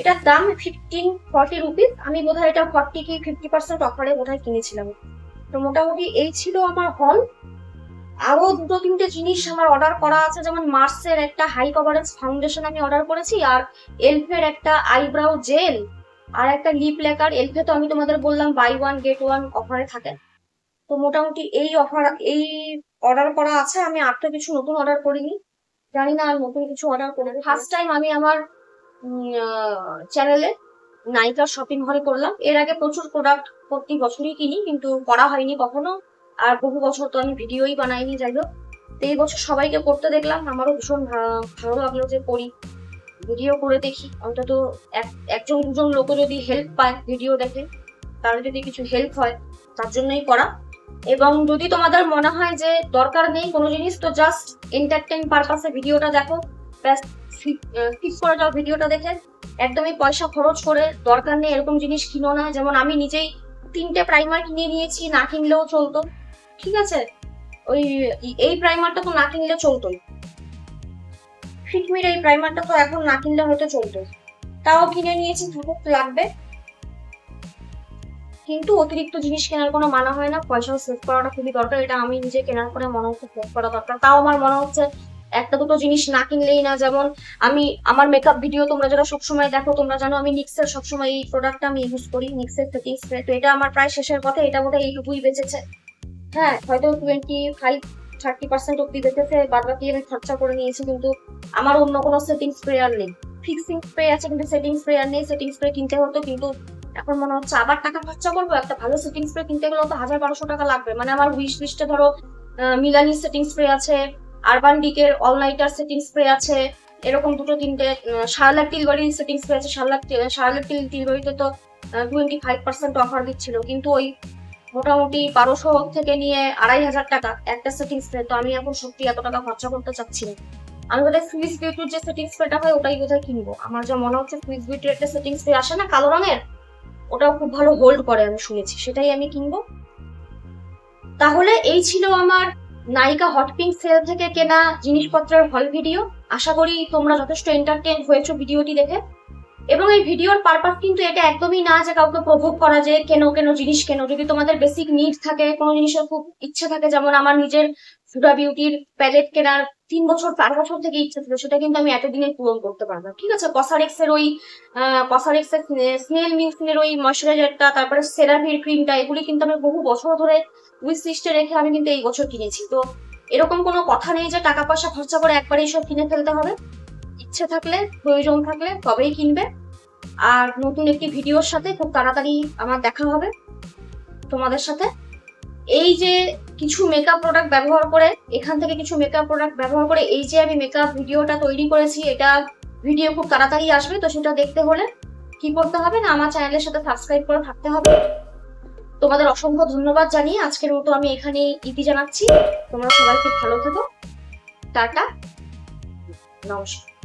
এটার দাম 1540 রুপিস, আমি বোধহয় এটা 40 কি 50% অফারে বোধহয় কিনেছিলাম। তো মোটামুটি এই ছিল আমার হল। আরো দুটো তিনটে জিনিস আমার অর্ডার করা আছে, যেমন মার্সের একটা হাই কভারেজ ফাউন্ডেশন আমি অর্ডার করেছি, আর এলফের একটা আইব্রাউ জেল, আর একটা লিপ লেকার। এলফে তো আমি তোমাদের বললাম বাই ওয়ান গেট ওয়ান অফারে থাকে, তো মোটামুটি এই অর্ডার করা আছে। আমি আর তো কিছু নতুন অর্ডার করিনি, জানি না আর নতুন কিছু অর্ডার করবো। ফার্স্ট টাইম আমি আমার চ্যানেলে নাইকার শপিং হল করলাম। এর আগে প্রচুর প্রোডাক্ট প্রতি বছরই কিনি, কিন্তু করা হয়নি কখনো, আর বহু বছর তো আমি ভিডিওই বানাইনি। যাই হোক, তো এই বছর সবাইকে করতে দেখলাম, আমারও ভীষণ ভালো লাগলো যে করি, ভিডিও করে দেখি, অন্তত একজন দুজন লোকও যদি হেল্প পায় ভিডিও দেখে, তার যদি কিছু হেল্প হয়, তার জন্যই করা। এবং যদি তোমাদের মনে হয় যে দরকার নেই কোনো জিনিস, তো জাস্ট এন্টারটেইন পারপাসে ভিডিওটা দেখো, ব্যাস ফিক্স করে যাও ভিডিওটা দেখে। একদমই পয়সা খরচ করে দরকার নেই এরকম জিনিস কিনো না। যেমন আমি নিজেই 3টে প্রাইমার কিনে নিয়েছি, না কিনলেও চলতো, ঠিক আছে। ওই এই প্রাইমারটা তো না কিনলে চলতোই, ফিটমির এই প্রাইমারটা তো এখন না কিনলে হয়তো চলতো, তাও কিনে নিয়েছি, থাকুক লাগবে। কিন্তু অতিরিক্ত জিনিস কেনার কোনো মানা হয় না, পয়সা সেভ করাটা খুবই দরকার। এটা আমি নিজে কেনার পরে মনে হচ্ছে সেভ করা দরকার। তাও আমার মনে হচ্ছে একটা দুটো জিনিস না কিনলেই না। যেমন আমি আমার মেকআপ ভিডিও তোমরা যারা সবসময় দেখো, তোমরা জানো আমি নিক্সের সবসময় এই প্রোডাক্টটা আমি ইউজ করি, নিক্সের সেটিং স্প্রে। তো এটা আমার প্রায় শেষের পথে, এটা বোধহয় এইটুকুই বেঁচেছে। হ্যাঁ, হয়তো 25-30% অব্দি বেঁচেছে, বাদ বাকি আমি খরচা করে নিয়েছি। কিন্তু আমার অন্য কোনো সেটিং স্প্রে আর নেই। ফিক্সিং স্প্রে আছে কিন্তু সেটিং স্প্রে আর নেই। সেটিং স্প্রে কিনতে হতো, কিন্তু এখন মনে হচ্ছে আবার টাকা খরচা করবো। একটা ভালো সেটিং স্প্রে কিনতে গেলেও তো 1000-1200 টাকা লাগবে। মানে আমার উইশ লিস্টে ধরো মিলানি সেটিং স্প্রে আছে, আরবান ডিকের অল নাইটার সেটিং স্প্রে আছে, এরকম দুটো তিনটে, শার্লট টিলবাড়ির সেটিং স্প্রে আছে। শার্লট টিলবাড়িতে তো 25% অফার দিচ্ছিল, কিন্তু ওই মোটামুটি 1200 থেকে নিয়ে 2500 টাকা একটা সেটিং স্প্রে। তো আমি এখন সত্যি এত টাকা খরচা করতে চাচ্ছি না। আমি বোধহয় সুইস বিউটির যে সেটিং স্প্রেটা হয় ওটাই বোধহয় কিনবো। আমার যা মনে হচ্ছে সুইস বিউটির একটা সেটিং স্প্রে আসে না কালো রঙের, ওটাও খুব ভালো হোল্ড করে আমি শুনেছি, সেটাই আমি কিনবো। তাহলে এই ছিল আমার নাইকা হট পিঙ্ক সেল থেকে কেনা জিনিসপত্রের হল ভিডিও। আশা করি তোমরা যথেষ্ট এন্টারটেইন হয়েছো ভিডিওটি দেখে। এবং এই ভিডিওর পারপাস কিন্তু এটা একদমই না যে কাউকে প্রভোগ করা যে কেন জিনিস কেন। যদি তোমাদের বেসিক নিড থাকে, কোনো জিনিসের খুব ইচ্ছে থাকে, যেমন আমার নিজের হুডা বিউটির প্যালেট কেনার 3-4 বছর থেকে ইচ্ছে ছিল, সেটা কিন্তু আমি এতদিনে পূরণ করতে পারবো, ঠিক আছে। কসারেক্সের স্নেল মিল্কের ওই ময়শ্চারাইজারটা, তারপরে সেরাভির ক্রিমটা, এগুলি কিন্তু আমি বহু বছর ধরে উইশ লিস্টে রেখে আমি কিন্তু এই বছর কিনেছি। তো এরকম কোনো কথা নেই যে টাকা পয়সা খরচা করে একবারে এইসব কিনে ফেলতে হবে। ইচ্ছে থাকলে, প্রয়োজন থাকলে তবেই কিনবে। আর নতুন একটি ভিডিওর সাথে খুব তাড়াতাড়ি আমার দেখা হবে তোমাদের সাথে। এই যে কিছু মেকআপ প্রোডাক্ট ব্যবহার করে, এখান থেকে কিছু মেকআপ প্রোডাক্ট ব্যবহার করে এই যে আমি মেকআপ ভিডিওটা তৈরি করেছি, এটা ভিডিও খুব তাড়াতাড়ি আসবে। তো সেটা দেখতে হলে কি করতে হবে না, আমার চ্যানেলের সাথে সাবস্ক্রাইব করে থাকতে হবে। তোমাদের অসংখ্য ধন্যবাদ জানিয়ে আজকের মতো আমি এখানে ইতি জানাচ্ছি। তোমরা সবাই খুব ভালো থেকো। টাটা, নমস্কার।